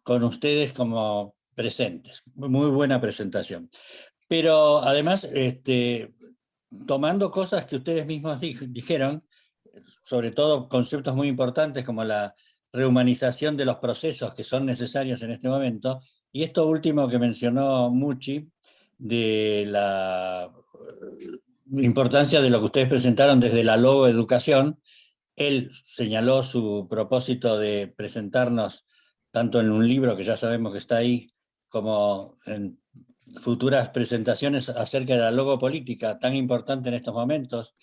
con ustedes como presentes. Muy buena presentación. Pero además, tomando cosas que ustedes mismos dijeron, sobre todo conceptos muy importantes como la rehumanización de los procesos que son necesarios en este momento, y esto último que mencionó Muchi, de la importancia de lo que ustedes presentaron desde la logoeducación. Él señaló su propósito de presentarnos tanto en un libro que ya sabemos que está ahí, como en futuras presentaciones acerca de la logopolítica, tan importante en estos momentos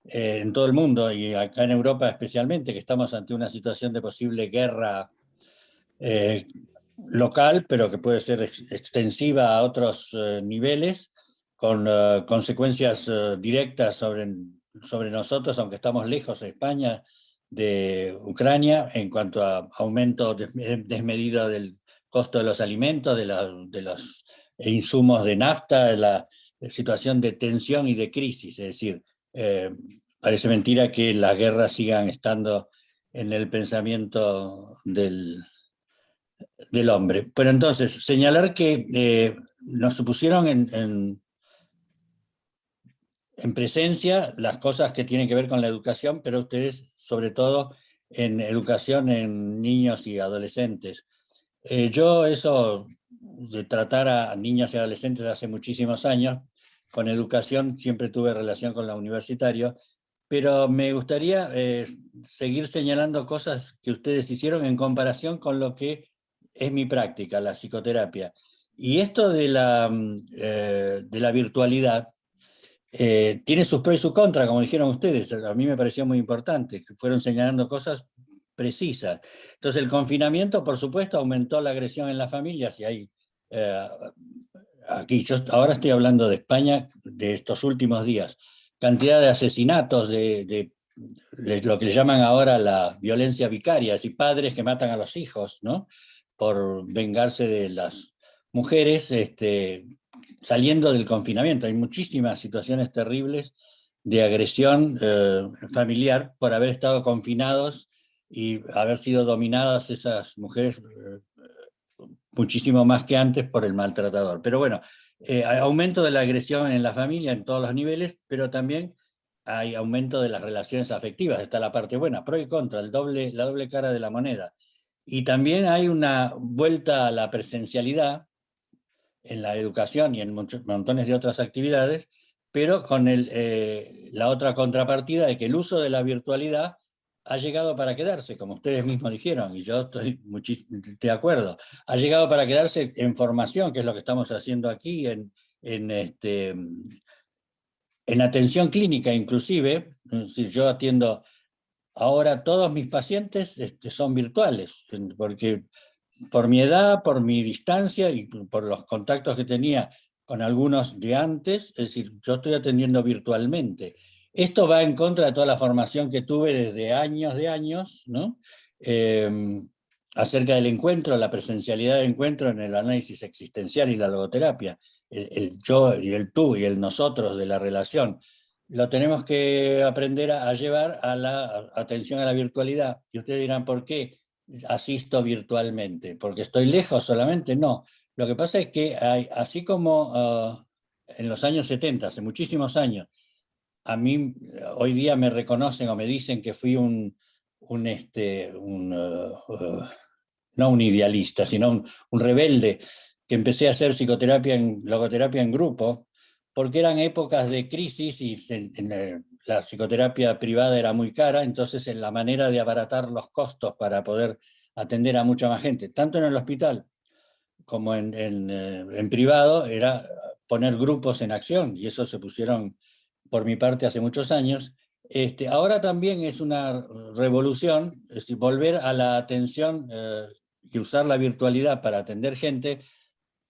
en todo el mundo y acá en Europa especialmente, que estamos ante una situación de posible guerra local, pero que puede ser extensiva a otros niveles, con consecuencias directas sobre nosotros, aunque estamos lejos de España, de Ucrania, en cuanto a aumento desmedido del costo de los alimentos, de los insumos de nafta, de la situación de tensión y de crisis. Es decir, parece mentira que las guerras sigan estando en el pensamiento del hombre. Pero entonces, señalar que nos pusieron en presencia las cosas que tienen que ver con la educación, pero ustedes, sobre todo, en educación en niños y adolescentes. Yo eso de tratar a niños y adolescentes hace muchísimos años, con educación siempre tuve relación con lo universitario, pero me gustaría seguir señalando cosas que ustedes hicieron en comparación con lo que es mi práctica, la psicoterapia. Y esto de la virtualidad tiene sus pros y sus contras, como dijeron ustedes. A mí me pareció muy importante, que fueron señalando cosas precisas. Entonces el confinamiento, por supuesto, aumentó la agresión en las familias y hay... aquí, yo ahora estoy hablando de España de estos últimos días, cantidad de asesinatos, de lo que le llaman ahora la violencia vicaria, es decir, padres que matan a los hijos, ¿no? Por vengarse de las mujeres, saliendo del confinamiento. Hay muchísimas situaciones terribles de agresión familiar por haber estado confinados y haber sido dominadas esas mujeres muchísimo más que antes por el maltratador. Pero bueno, hay aumento de la agresión en la familia en todos los niveles, pero también hay aumento de las relaciones afectivas. Está la parte buena, pro y contra, la doble cara de la moneda. Y también hay una vuelta a la presencialidad en la educación y en montones de otras actividades, pero con la otra contrapartida de que el uso de la virtualidad ha llegado para quedarse, como ustedes mismos dijeron, y yo estoy de acuerdo. Ha llegado para quedarse en formación, que es lo que estamos haciendo aquí, en atención clínica inclusive. Es decir, yo atiendo ahora todos mis pacientes son virtuales, porque por mi edad, por mi distancia y por los contactos que tenía con algunos de antes, es decir, yo estoy atendiendo virtualmente. Esto va en contra de toda la formación que tuve desde años, ¿no? Acerca del encuentro, la presencialidad del encuentro en el análisis existencial y la logoterapia, el yo y el tú y el nosotros de la relación. Lo tenemos que aprender a llevar a la atención a la virtualidad. Y ustedes dirán, ¿por qué? asisto virtualmente, porque estoy lejos solamente, no. Lo que pasa es que así como en los años 70, hace muchísimos años, a mí hoy día me reconocen o me dicen que fui no un idealista, sino un rebelde, que empecé a hacer logoterapia en grupo, porque eran épocas de crisis y la psicoterapia privada era muy cara, entonces en la manera de abaratar los costos para poder atender a mucha más gente, tanto en el hospital como en privado, era poner grupos en acción, y eso se pusieron por mi parte hace muchos años. Ahora también es una revolución, es decir, volver a la atención y usar la virtualidad para atender gente.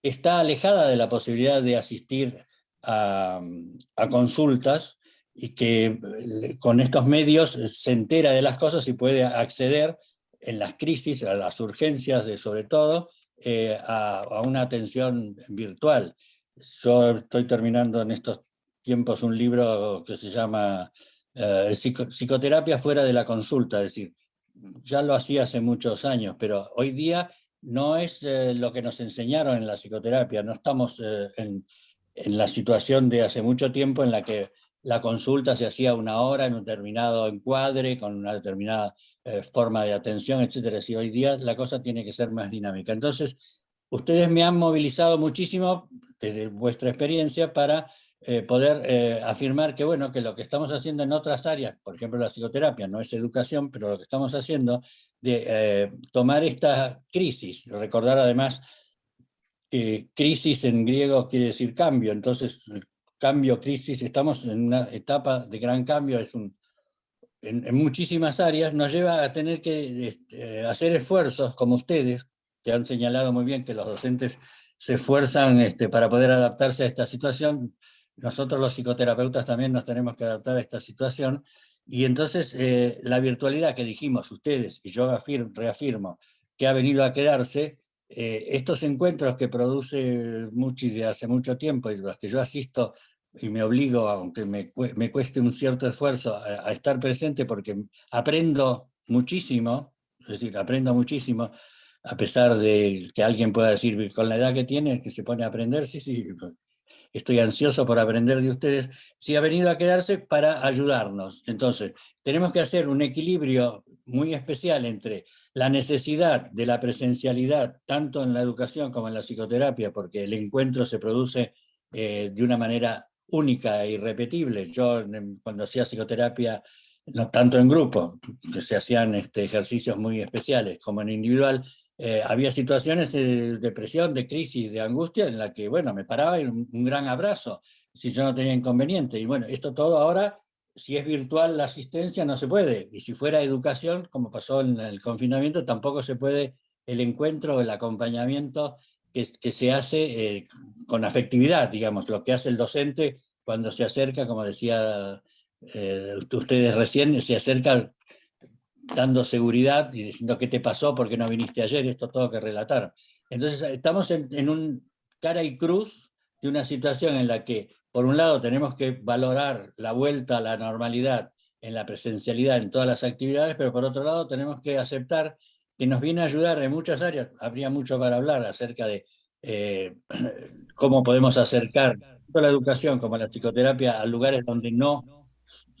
Está alejada de la posibilidad de asistir a consultas, y que con estos medios se entera de las cosas y puede acceder en las crisis, a las urgencias sobre todo, a una atención virtual. Yo estoy terminando en estos tiempos un libro que se llama Psicoterapia fuera de la consulta, es decir, ya lo hacía hace muchos años, pero hoy día no es lo que nos enseñaron en la psicoterapia. No estamos en la situación de hace mucho tiempo en la que la consulta se hacía una hora en un determinado encuadre, con una determinada forma de atención, etcétera. Si hoy día la cosa tiene que ser más dinámica. Entonces, ustedes me han movilizado muchísimo desde vuestra experiencia para poder afirmar que, bueno, que lo que estamos haciendo en otras áreas, por ejemplo la psicoterapia, no es educación, pero lo que estamos haciendo de tomar esta crisis, recordar además que crisis en griego quiere decir cambio, entonces cambio, crisis, estamos en una etapa de gran cambio, en muchísimas áreas, nos lleva a tener que hacer esfuerzos como ustedes, que han señalado muy bien que los docentes se esfuerzan para poder adaptarse a esta situación. Nosotros los psicoterapeutas también nos tenemos que adaptar a esta situación, y entonces la virtualidad que dijimos ustedes, y yo reafirmo, que ha venido a quedarse, estos encuentros que produce Muchi de hace mucho tiempo y los que yo asisto y me obligo, aunque me cueste un cierto esfuerzo, a estar presente, porque aprendo muchísimo, es decir, aprendo muchísimo, a pesar de que alguien pueda decir con la edad que tiene, que se pone a aprender, sí, estoy ansioso por aprender de ustedes, sí ha venido a quedarse para ayudarnos. Entonces, tenemos que hacer un equilibrio muy especial entre la necesidad de la presencialidad, tanto en la educación como en la psicoterapia, porque el encuentro se produce de una manera única e irrepetible. Yo cuando hacía psicoterapia, no tanto en grupo, que se hacían ejercicios muy especiales, como en individual, había situaciones de depresión, de crisis, de angustia, en la que, bueno, me paraba y un gran abrazo, si yo no tenía inconveniente. Y bueno, esto todo ahora, si es virtual la asistencia, no se puede. Y si fuera educación, como pasó en el confinamiento, tampoco se puede el encuentro, el acompañamiento que se hace con afectividad, digamos, lo que hace el docente cuando se acerca, como decía ustedes recién, se acerca dando seguridad y diciendo qué te pasó, por qué no viniste ayer, esto todo que relataron. Entonces estamos en un cara y cruz de una situación en la que, por un lado, tenemos que valorar la vuelta a la normalidad en la presencialidad en todas las actividades, pero por otro lado tenemos que aceptar que nos viene a ayudar en muchas áreas. Habría mucho para hablar acerca de cómo podemos acercar tanto la educación como la psicoterapia a lugares donde no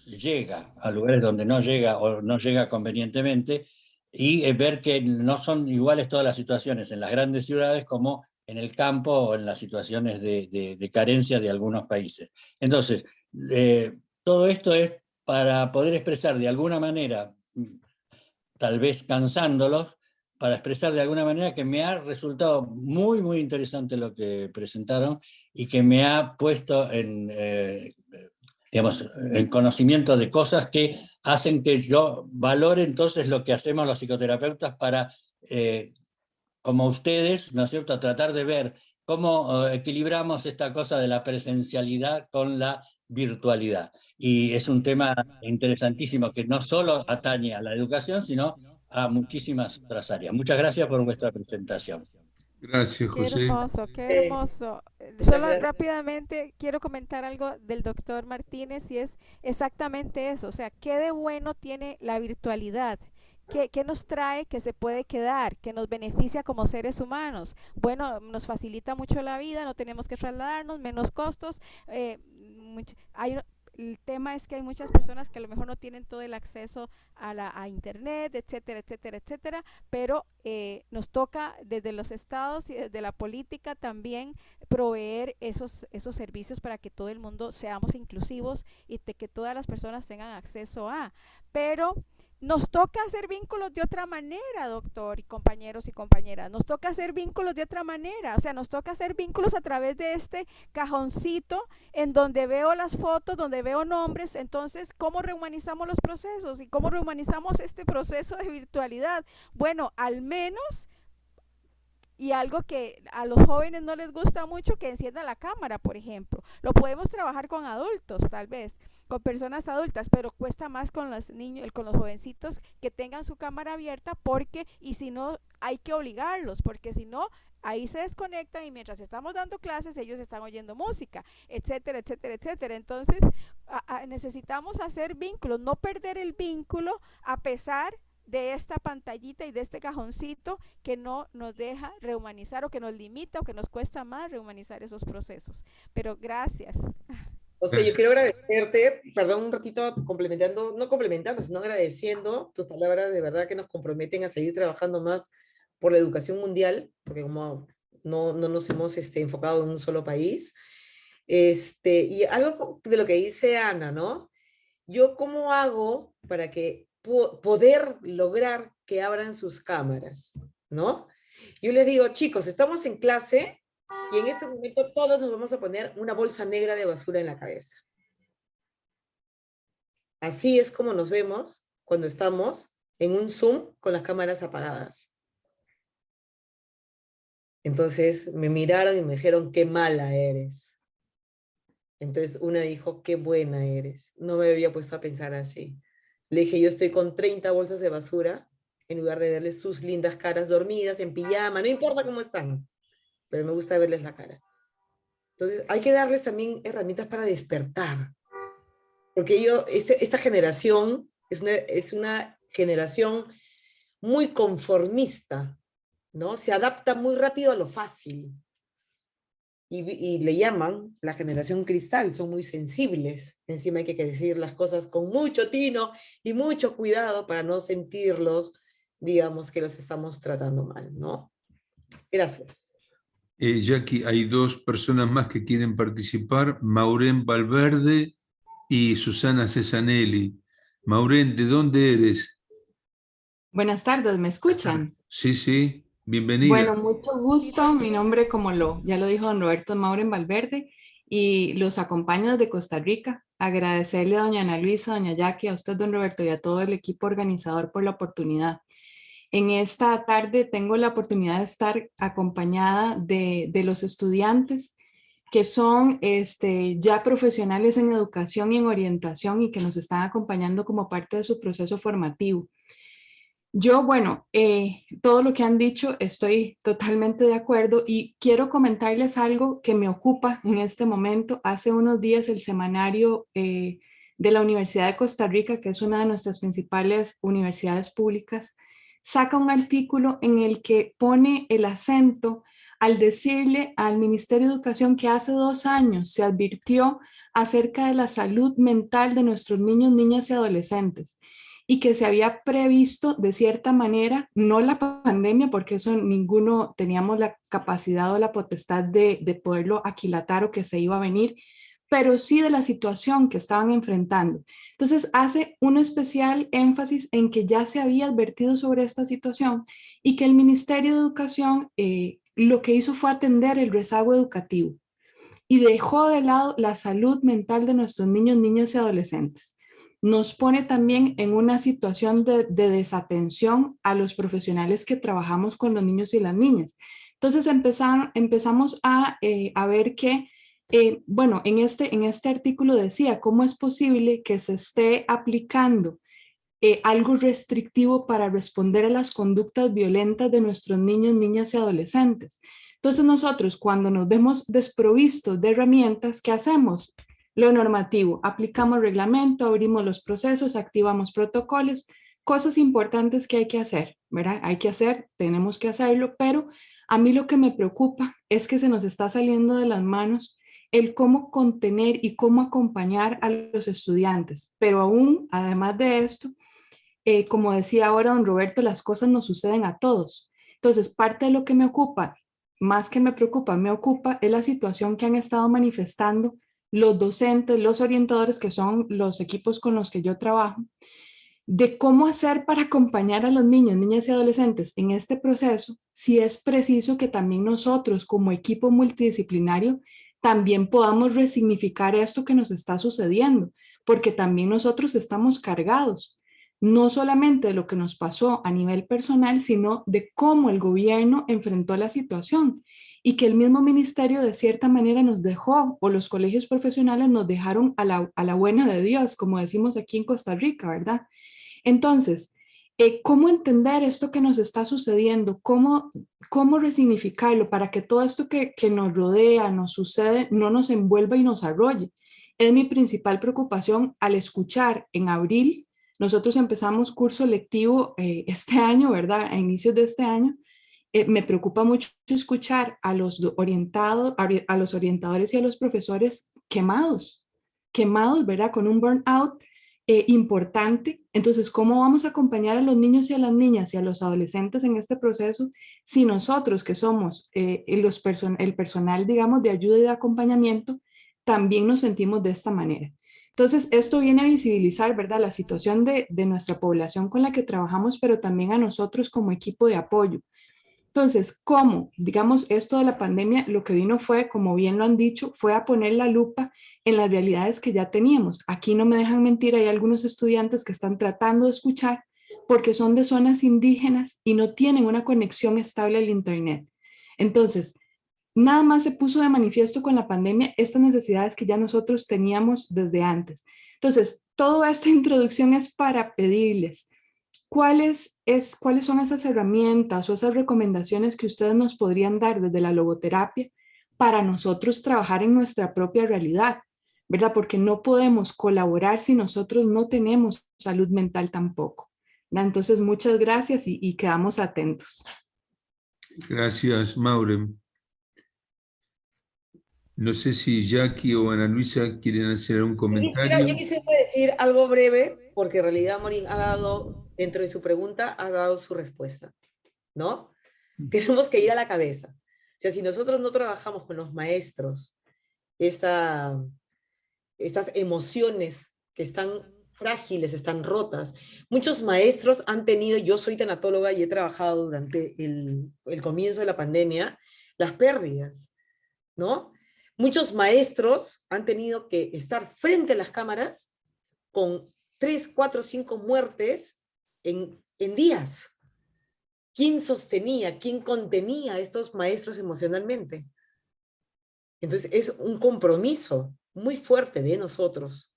llega, a lugares donde no llega o no llega convenientemente, y ver que no son iguales todas las situaciones en las grandes ciudades como en el campo o en las situaciones de carencia de algunos países. Entonces, todo esto es para poder expresar de alguna manera, tal vez cansándolos, para expresar de alguna manera que me ha resultado muy, muy interesante lo que presentaron y que me ha puesto digamos, en conocimiento de cosas que hacen que yo valore entonces lo que hacemos los psicoterapeutas para, como ustedes, ¿no es cierto?, tratar de ver cómo equilibramos esta cosa de la presencialidad con la virtualidad. Y es un tema interesantísimo que no solo atañe a la educación, sino a muchísimas otras áreas. Muchas gracias por vuestra presentación. Gracias, Qué José. hermoso, qué hermoso. Solo rápidamente quiero comentar algo del doctor Martínez, y es exactamente eso. O sea, qué de bueno tiene la virtualidad, ¿qué nos trae que se puede quedar, que nos beneficia como seres humanos? Bueno, nos facilita mucho la vida, no tenemos que trasladarnos, menos costos. El tema es que hay muchas personas que a lo mejor no tienen todo el acceso a internet, etcétera, etcétera, etcétera, pero nos toca desde los estados y desde la política también proveer esos servicios para que todo el mundo seamos inclusivos y que todas las personas tengan acceso a. Pero nos toca hacer vínculos de otra manera, doctor y compañeros y compañeras. Nos toca hacer vínculos de otra manera. O sea, nos toca hacer vínculos a través de este cajoncito en donde veo las fotos, donde veo nombres. Entonces, ¿cómo rehumanizamos los procesos? ¿Y cómo rehumanizamos este proceso de virtualidad? Bueno, al menos, y algo que a los jóvenes no les gusta mucho, que enciendan la cámara, por ejemplo. Lo podemos trabajar con adultos, tal vez, con personas adultas, pero cuesta más con los niños, con los jovencitos que tengan su cámara abierta, porque, y si no, hay que obligarlos, porque si no, ahí se desconectan y mientras estamos dando clases, ellos están oyendo música, etcétera, etcétera, etcétera. Entonces, necesitamos hacer vínculos, no perder el vínculo a pesar de esta pantallita y de este cajoncito que no nos deja rehumanizar o que nos limita o que nos cuesta más rehumanizar esos procesos. Pero gracias. O sea, yo quiero agradecerte, perdón, un ratito complementando, no complementando, sino agradeciendo tus palabras, de verdad que nos comprometen a seguir trabajando más por la educación mundial, porque como no nos hemos enfocado en un solo país. Y algo de lo que dice Ana, ¿no? Yo, ¿cómo hago para que poder lograr que abran sus cámaras, ¿no? Yo les digo, chicos, estamos en clase y en este momento todos nos vamos a poner una bolsa negra de basura en la cabeza. Así es como nos vemos cuando estamos en un Zoom con las cámaras apagadas. Entonces me miraron y me dijeron, qué mala eres. Entonces una dijo, qué buena eres. No me había puesto a pensar así. Le dije, yo estoy con 30 bolsas de basura, en lugar de verles sus lindas caras dormidas, en pijama, no importa cómo están, pero me gusta verles la cara. Entonces, hay que darles también herramientas para despertar. Porque esta generación es una generación muy conformista, ¿no? Se adapta muy rápido a lo fácil. Y le llaman la generación cristal, son muy sensibles. Encima hay que decir las cosas con mucho tino y mucho cuidado para no sentirlos, digamos, que los estamos tratando mal, ¿no? Gracias. Jackie, hay dos personas más que quieren participar, Maureen Valverde y Susana Cesanelli. Maureen, ¿de dónde eres? Buenas tardes, ¿me escuchan? Sí, sí, bienvenida. Bueno, mucho gusto. Mi nombre, ya lo dijo don Roberto, es Maureen Valverde y los acompaño desde Costa Rica. Agradecerle a doña Ana Luisa, doña Jackie, a usted, don Roberto, y a todo el equipo organizador por la oportunidad. En esta tarde tengo la oportunidad de estar acompañada de los estudiantes que son ya profesionales en educación y en orientación y que nos están acompañando como parte de su proceso formativo. Yo, bueno, todo lo que han dicho estoy totalmente de acuerdo y quiero comentarles algo que me ocupa en este momento. Hace unos días el semanario de la Universidad de Costa Rica, que es una de nuestras principales universidades públicas, saca un artículo en el que pone el acento al decirle al Ministerio de Educación que hace 2 años se advirtió acerca de la salud mental de nuestros niños, niñas y adolescentes y que se había previsto de cierta manera, no la pandemia, porque eso ninguno teníamos la capacidad o la potestad de poderlo aquilatar o que se iba a venir, pero sí de la situación que estaban enfrentando. Entonces hace un especial énfasis en que ya se había advertido sobre esta situación y que el Ministerio de Educación lo que hizo fue atender el rezago educativo y dejó de lado la salud mental de nuestros niños, niñas y adolescentes. Nos pone también en una situación de desatención a los profesionales que trabajamos con los niños y las niñas. Entonces empezamos a ver que bueno, en este artículo decía, ¿cómo es posible que se esté aplicando algo restrictivo para responder a las conductas violentas de nuestros niños, niñas y adolescentes? Entonces nosotros, cuando nos vemos desprovistos de herramientas, ¿qué hacemos? Lo normativo, aplicamos reglamento, abrimos los procesos, activamos protocolos, cosas importantes que hay que hacer, ¿verdad? Hay que hacer, tenemos que hacerlo, pero a mí lo que me preocupa es que se nos está saliendo de las manos el cómo contener y cómo acompañar a los estudiantes. Pero aún, además de esto, como decía ahora don Roberto, las cosas nos suceden a todos. Entonces, parte de lo que me ocupa, más que me preocupa, me ocupa es la situación que han estado manifestando los docentes, los orientadores, que son los equipos con los que yo trabajo, de cómo hacer para acompañar a los niños, niñas y adolescentes en este proceso, si es preciso que también nosotros como equipo multidisciplinario también podamos resignificar esto que nos está sucediendo, porque también nosotros estamos cargados, no solamente de lo que nos pasó a nivel personal, sino de cómo el gobierno enfrentó la situación y que el mismo ministerio de cierta manera nos dejó, o los colegios profesionales nos dejaron a la buena de Dios, como decimos aquí en Costa Rica, ¿verdad? Entonces, ¿cómo entender esto que nos está sucediendo? ¿Cómo resignificarlo para que todo esto que nos rodea, nos sucede, no nos envuelva y nos arrolle? Es mi principal preocupación al escuchar en abril. Nosotros empezamos curso lectivo este año, ¿verdad? A inicios de este año. Me preocupa mucho escuchar a los orientadores y a los profesores quemados, ¿verdad? Con un burnout importante. Entonces, ¿cómo vamos a acompañar a los niños y a las niñas y a los adolescentes en este proceso si nosotros, que somos el personal, digamos, de ayuda y de acompañamiento, también nos sentimos de esta manera? Entonces, esto viene a visibilizar, ¿verdad?, la situación de nuestra población con la que trabajamos, pero también a nosotros como equipo de apoyo. Entonces, ¿cómo? Digamos, esto de la pandemia lo que vino fue, como bien lo han dicho, fue a poner la lupa en las realidades que ya teníamos. Aquí no me dejan mentir, hay algunos estudiantes que están tratando de escuchar porque son de zonas indígenas y no tienen una conexión estable al internet. Entonces, nada más se puso de manifiesto con la pandemia estas necesidades que ya nosotros teníamos desde antes. Entonces, toda esta introducción es para pedirles cuáles son esas herramientas o esas recomendaciones que ustedes nos podrían dar desde la logoterapia para nosotros trabajar en nuestra propia realidad, ¿verdad? Porque no podemos colaborar si nosotros no tenemos salud mental tampoco, ¿verdad? Entonces, muchas gracias y quedamos atentos. Gracias, Maureen. No sé si Jackie o Ana Luisa quieren hacer un comentario. Yo quisiera decir algo breve, porque en realidad Maureen ha dado, dentro de su pregunta, ha dado su respuesta, ¿no? Tenemos que ir a la cabeza. O sea, si nosotros no trabajamos con los maestros estas emociones que están frágiles, están rotas. Muchos maestros han tenido, yo soy tanatóloga y he trabajado durante el comienzo de la pandemia, las pérdidas, ¿no? Muchos maestros han tenido que estar frente a las cámaras con 3, 4, 5 muertes en días. ¿Quién sostenía, quién contenía a estos maestros emocionalmente? Entonces es un compromiso muy fuerte de nosotros,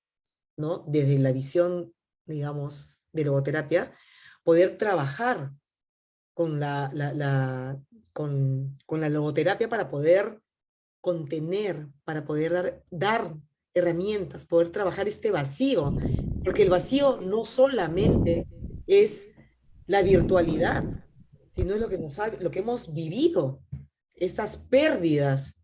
¿no? Desde la visión, digamos, de logoterapia, poder trabajar con con la logoterapia para poder contener, para poder dar herramientas, poder trabajar este vacío, porque el vacío no solamente es la virtualidad, sino es lo que hemos vivido, estas pérdidas.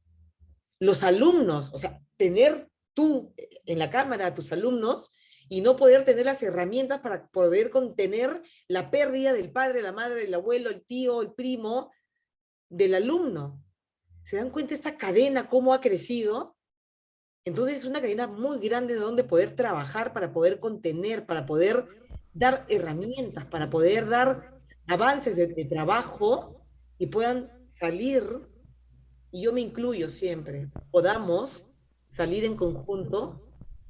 Los alumnos, o sea, tener tú en la cámara a tus alumnos y no poder tener las herramientas para poder contener la pérdida del padre, la madre, el abuelo, el tío, el primo, del alumno. ¿Se dan cuenta esta cadena cómo ha crecido? Entonces es una cadena muy grande de donde poder trabajar para poder contener, para poder dar herramientas, para poder dar avances de trabajo y puedan salir, y yo me incluyo siempre, podamos salir en conjunto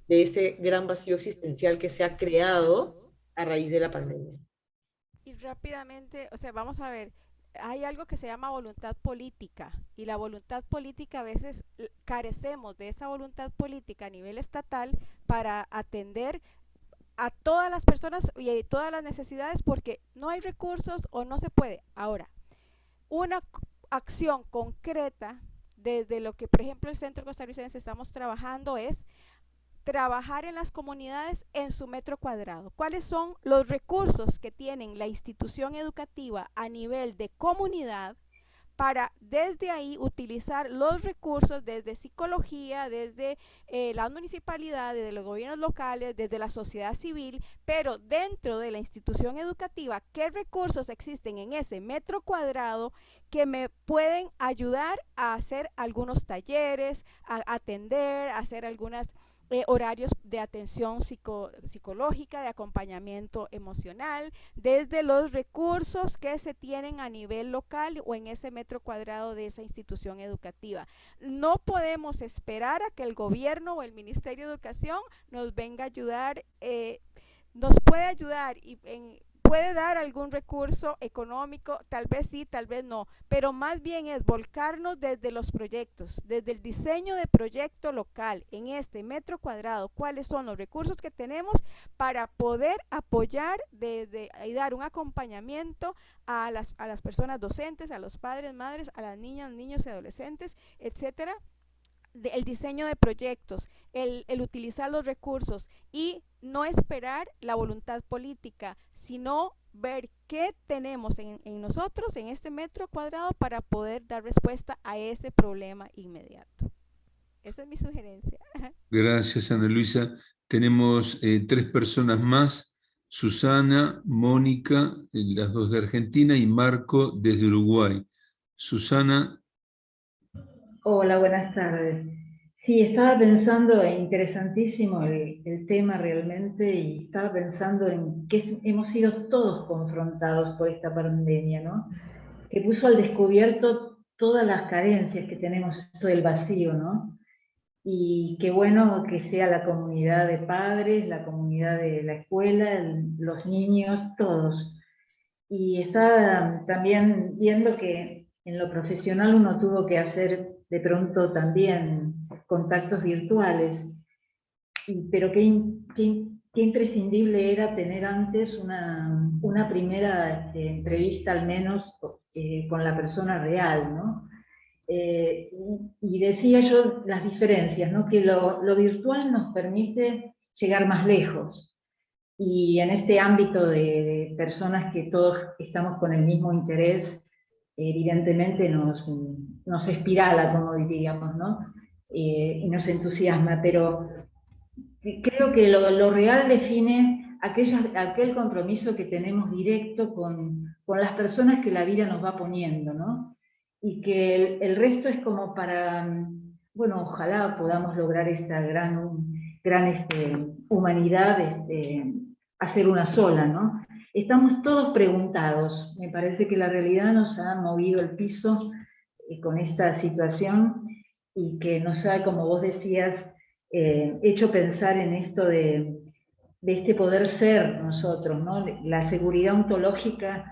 de este gran vacío existencial que se ha creado a raíz de la pandemia. Y rápidamente, o sea, vamos a ver, hay algo que se llama voluntad política, y la voluntad política a veces carecemos de esa voluntad política a nivel estatal para atender a todas las personas y a todas las necesidades, porque no hay recursos o no se puede. Ahora, una acción concreta desde lo que, por ejemplo, el Centro Costarricense estamos trabajando es trabajar en las comunidades en su metro cuadrado. ¿Cuáles son los recursos que tienen la institución educativa a nivel de comunidad para desde ahí utilizar los recursos desde psicología, desde las municipalidades, desde los gobiernos locales, desde la sociedad civil, pero dentro de la institución educativa, qué recursos existen en ese metro cuadrado que me pueden ayudar a hacer algunos talleres, a atender, a hacer algunas horarios de atención psicológica, de acompañamiento emocional, desde los recursos que se tienen a nivel local o en ese metro cuadrado de esa institución educativa. No podemos esperar a que el gobierno o el Ministerio de Educación nos venga a ayudar, nos puede ayudar y puede dar algún recurso económico, tal vez sí, tal vez no, pero más bien es volcarnos desde los proyectos, desde el diseño de proyecto local en este metro cuadrado, cuáles son los recursos que tenemos para poder apoyar y dar un acompañamiento a las personas docentes, a los padres, madres, a las niñas, niños y adolescentes, etcétera. El diseño de proyectos, el utilizar los recursos y no esperar la voluntad política, sino ver qué tenemos en nosotros, en este metro cuadrado, para poder dar respuesta a ese problema inmediato. Esa es mi sugerencia. Gracias, Ana Luisa. Tenemos 3 personas más, Susana, Mónica, las 2 de Argentina, y Marco desde Uruguay. Susana. Hola, buenas tardes. Sí, estaba pensando, interesantísimo el tema realmente, y estaba pensando en que hemos sido todos confrontados por esta pandemia, ¿no? Que puso al descubierto todas las carencias que tenemos, todo el vacío, ¿no? Y qué bueno que sea la comunidad de padres, la comunidad de la escuela, los niños, todos. Y estaba también viendo que en lo profesional uno tuvo que hacer de pronto también contactos virtuales, pero qué imprescindible era tener antes una primera entrevista al menos con la persona real, ¿no? Y decía yo las diferencias, ¿no? Que lo virtual nos permite llegar más lejos, y en este ámbito de personas que todos estamos con el mismo interés, evidentemente nos espirala, como diríamos, ¿no? Y nos entusiasma, pero creo que lo real define aquel compromiso que tenemos directo con las personas que la vida nos va poniendo, ¿no? Y que el resto es como para, bueno, ojalá podamos lograr esta gran humanidad, hacer una sola, ¿no? Estamos todos preguntados. Me parece que la realidad nos ha movido el piso con esta situación, y que nos ha, como vos decías, hecho pensar en esto de este poder ser nosotros, ¿no? La seguridad ontológica,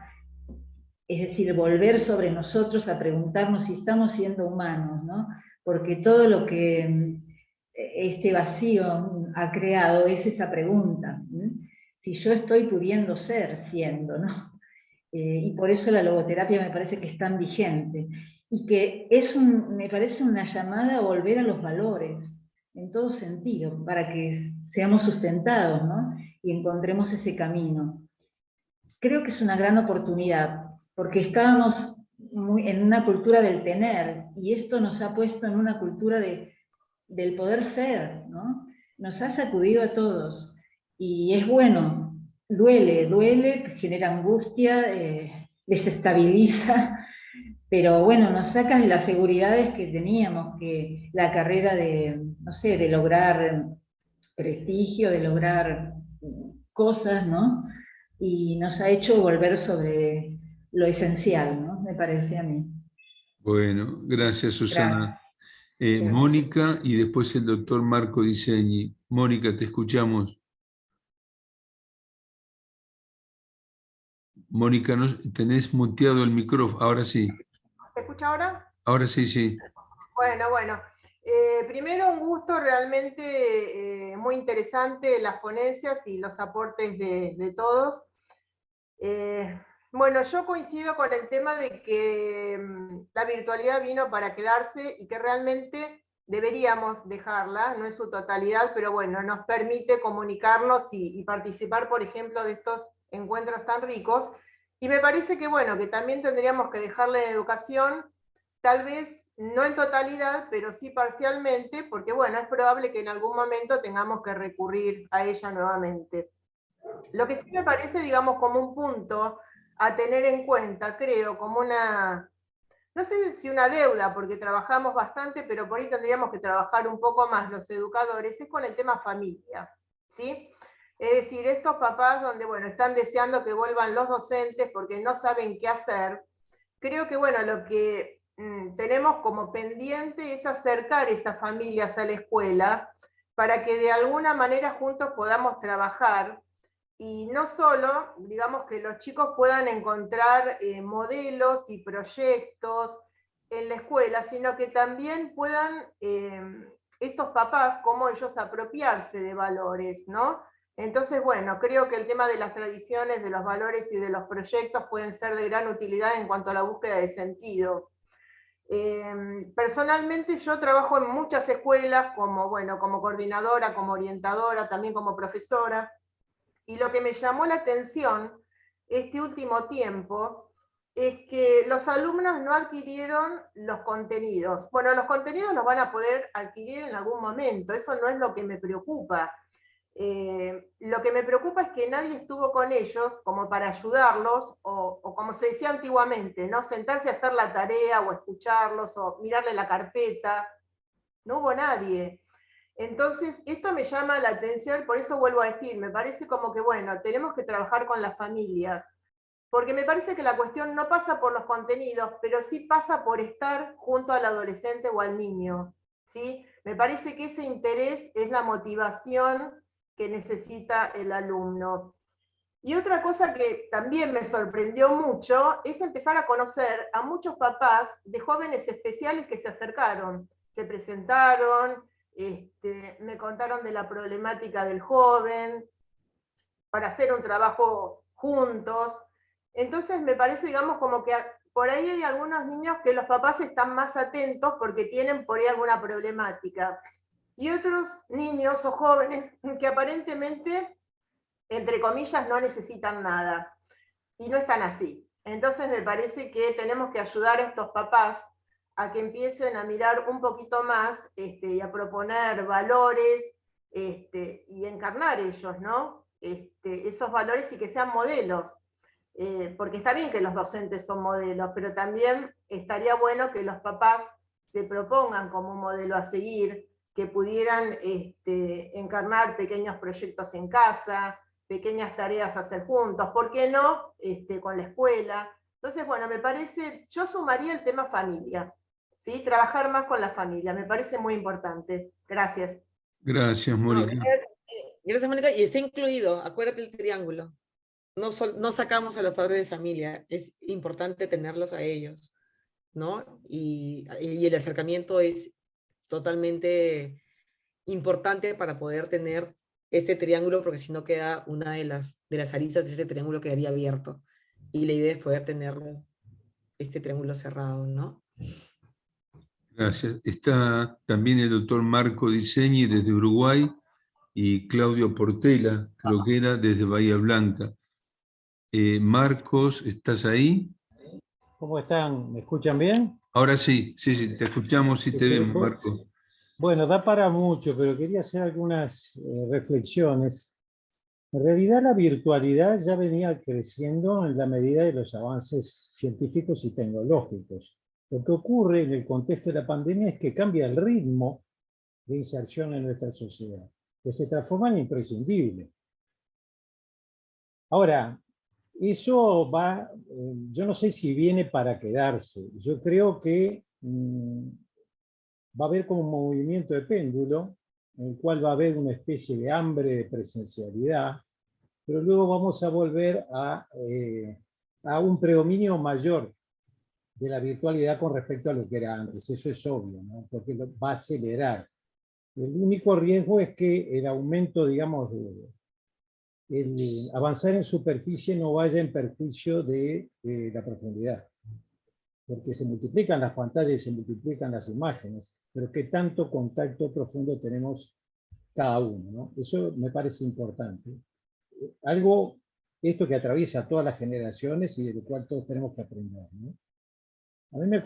es decir, volver sobre nosotros a preguntarnos si estamos siendo humanos, ¿no? Porque todo lo que este vacío ha creado es esa pregunta, ¿sí? Si yo estoy pudiendo ser siendo, ¿no? Y por eso la logoterapia me parece que es tan vigente, y que me parece una llamada a volver a los valores, en todo sentido, para que seamos sustentados, ¿no? Y encontremos ese camino. Creo que es una gran oportunidad, porque estábamos en una cultura del tener, y esto nos ha puesto en una cultura del poder ser, ¿no? Nos ha sacudido a todos, y es bueno, duele, genera angustia, desestabiliza, pero bueno, nos saca de las seguridades que teníamos, que la carrera no sé, de lograr prestigio, de lograr cosas, ¿no? Y nos ha hecho volver sobre lo esencial, ¿no? Me parece a mí. Bueno, gracias, Susana. Mónica, y después el doctor Marco Diseñi. Mónica, te escuchamos. Mónica, tenés muteado el micrófono. Ahora sí. ¿Se escucha ahora? Ahora sí, sí. Bueno. Primero, un gusto realmente muy interesante las ponencias y los aportes de todos. Bueno, yo coincido con el tema de que la virtualidad vino para quedarse, y que realmente deberíamos dejarla, no en su totalidad, pero bueno, nos permite comunicarnos y participar, por ejemplo, de estos encuentros tan ricos. Y me parece que bueno, que también tendríamos que dejarla en educación, tal vez no en totalidad, pero sí parcialmente, porque bueno, es probable que en algún momento tengamos que recurrir a ella nuevamente. Lo que sí me parece, digamos, como un punto a tener en cuenta, creo, como una, no sé si una deuda, porque trabajamos bastante, pero por ahí tendríamos que trabajar un poco más los educadores, es con el tema familia, ¿sí? Es decir, estos papás donde, bueno, están deseando que vuelvan los docentes porque no saben qué hacer, creo que, bueno, lo que tenemos como pendiente es acercar esas familias a la escuela para que de alguna manera juntos podamos trabajar y no solo, digamos, que los chicos puedan encontrar modelos y proyectos en la escuela, sino que también puedan estos papás, como ellos, apropiarse de valores, ¿no? Entonces, bueno, creo que el tema de las tradiciones, de los valores y de los proyectos pueden ser de gran utilidad en cuanto a la búsqueda de sentido. Personalmente yo trabajo en muchas escuelas como, bueno, como coordinadora, como orientadora, también como profesora, y lo que me llamó la atención este último tiempo es que los alumnos no adquirieron los contenidos. Bueno, los contenidos los van a poder adquirir en algún momento, eso no es lo que me preocupa. Lo que me preocupa es que nadie estuvo con ellos como para ayudarlos, o como se decía antiguamente, ¿no? Sentarse a hacer la tarea, o escucharlos, o mirarle la carpeta. No hubo nadie. Entonces, esto me llama la atención, por eso vuelvo a decir, me parece como que, bueno, tenemos que trabajar con las familias, porque me parece que la cuestión no pasa por los contenidos, pero sí pasa por estar junto al adolescente o al niño, ¿sí? Me parece que ese interés es la motivación que necesita el alumno. Y otra cosa que también me sorprendió mucho es empezar a conocer a muchos papás de jóvenes especiales que se acercaron, se presentaron, me contaron de la problemática del joven, para hacer un trabajo juntos. Entonces me parece, digamos, como que por ahí hay algunos niños que los papás están más atentos porque tienen por ahí alguna problemática. Y otros niños o jóvenes que aparentemente, entre comillas, no necesitan nada. Y no están así. Entonces me parece que tenemos que ayudar a estos papás a que empiecen a mirar un poquito más y a proponer valores y encarnar ellos, ¿no? Esos valores y que sean modelos. Porque está bien que los docentes son modelos, pero también estaría bueno que los papás se propongan como un modelo a seguir, que pudieran encarnar pequeños proyectos en casa, pequeñas tareas a hacer juntos, ¿por qué no con la escuela? Entonces, bueno, me parece, yo sumaría el tema familia, ¿sí? Trabajar más con la familia, me parece muy importante. Gracias. Gracias, Mónica. No, gracias, Mónica, y está incluido, acuérdate el triángulo. No sacamos a los padres de familia, es importante tenerlos a ellos, ¿no? Y el acercamiento es totalmente importante para poder tener este triángulo, porque si no queda una de las aristas de este triángulo quedaría abierto. Y la idea es poder tenerlo, este triángulo cerrado, ¿no? Gracias. Está también el doctor Marco Diseñi desde Uruguay y Claudio Portela, creo que era desde Bahía Blanca. Marcos, ¿estás ahí? ¿Cómo están? ¿Me escuchan bien? Ahora sí, sí, te escuchamos y te vemos, Marcos. Bueno, da para mucho, pero quería hacer algunas reflexiones. En realidad la virtualidad ya venía creciendo en la medida de los avances científicos y tecnológicos. Lo que ocurre en el contexto de la pandemia es que cambia el ritmo de inserción en nuestra sociedad, que se transforma en imprescindible. Ahora, eso va, yo no sé si viene para quedarse. Yo creo que va a haber como un movimiento de péndulo, en el cual va a haber una especie de hambre de presencialidad, pero luego vamos a volver a un predominio mayor de la virtualidad con respecto a lo que era antes. Eso es obvio, ¿no? Porque va a acelerar. El único riesgo es que el aumento, digamos, el avanzar en superficie no vaya en perjuicio de la profundidad. porque se multiplican las pantallas y se multiplican las imágenes, pero qué tanto contacto profundo tenemos cada uno, ¿no? Eso me parece importante. Algo, esto que atraviesa todas las generaciones y de lo cual todos tenemos que aprender, ¿no? A mí me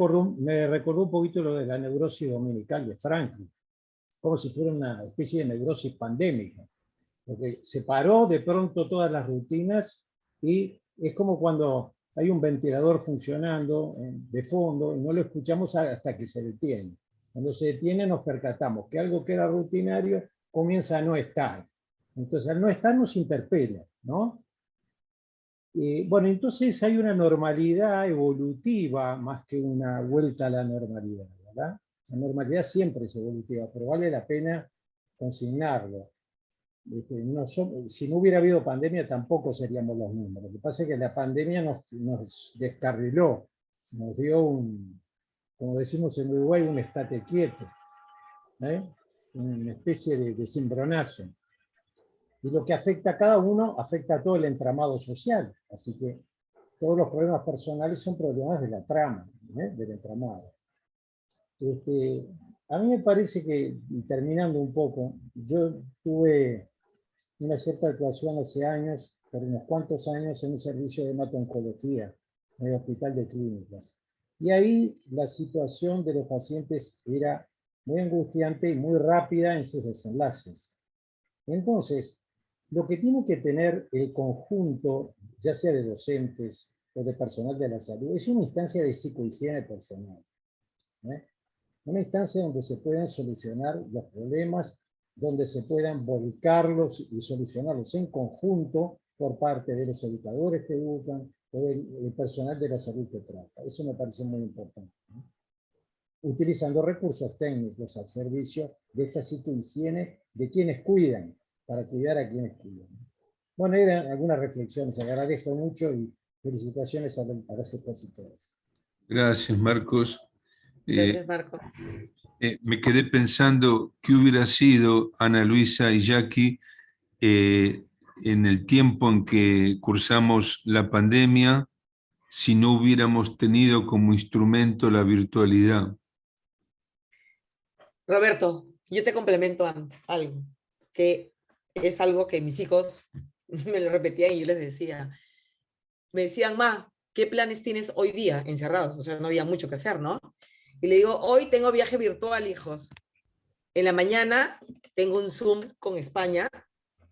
recordó un poquito lo de la neurosis dominical de Frankl, como si fuera una especie de neurosis pandémica, porque se paró de pronto todas las rutinas y es como cuando hay un ventilador funcionando de fondo y no lo escuchamos hasta que se detiene. Cuando se detiene nos percatamos que algo que era rutinario comienza a no estar. Entonces al no estar nos interpela, ¿no? Bueno, entonces hay una normalidad evolutiva más que una vuelta a la normalidad, ¿verdad? La normalidad siempre es evolutiva, pero vale la pena consignarlo. Si no hubiera habido pandemia tampoco seríamos los mismos. Lo que pasa es que la pandemia nos descarriló, nos dio como decimos en Uruguay, un estate quieto, una especie de cimbronazo. Y lo que afecta a cada uno afecta a todo el entramado social. Así que todos los problemas personales son problemas de la trama, del entramado. A mí me parece que, y terminando un poco, yo tuve una cierta actuación hace años, por unos cuantos años, en un servicio de hemato-oncología en el Hospital de Clínicas. Y ahí la situación de los pacientes era muy angustiante y muy rápida en sus desenlaces. Entonces, lo que tiene que tener el conjunto, ya sea de docentes o de personal de la salud, es una instancia de psicohigiene personal. Una instancia donde se puedan solucionar los problemas, donde se puedan volcarlos y solucionarlos en conjunto por parte de los educadores que educan o del personal de la salud que trata. Eso me parece muy importante, ¿no? Utilizando recursos técnicos al servicio de esta psicohigiene de quienes cuidan, para cuidar a quienes cuidan. Bueno, eran algunas reflexiones. Agradezco mucho y felicitaciones a las expositoras. Gracias, Marcos. Gracias, Marco. Me quedé pensando qué hubiera sido Ana Luisa y Jackie en el tiempo en que cursamos la pandemia si no hubiéramos tenido como instrumento la virtualidad. Roberto, yo te complemento algo, que es algo que mis hijos me lo repetían y yo les decía. Me decían, ma, ¿qué planes tienes hoy día encerrados? O sea, no había mucho que hacer, ¿no? Y le digo, hoy tengo viaje virtual, hijos. En la mañana tengo un Zoom con España,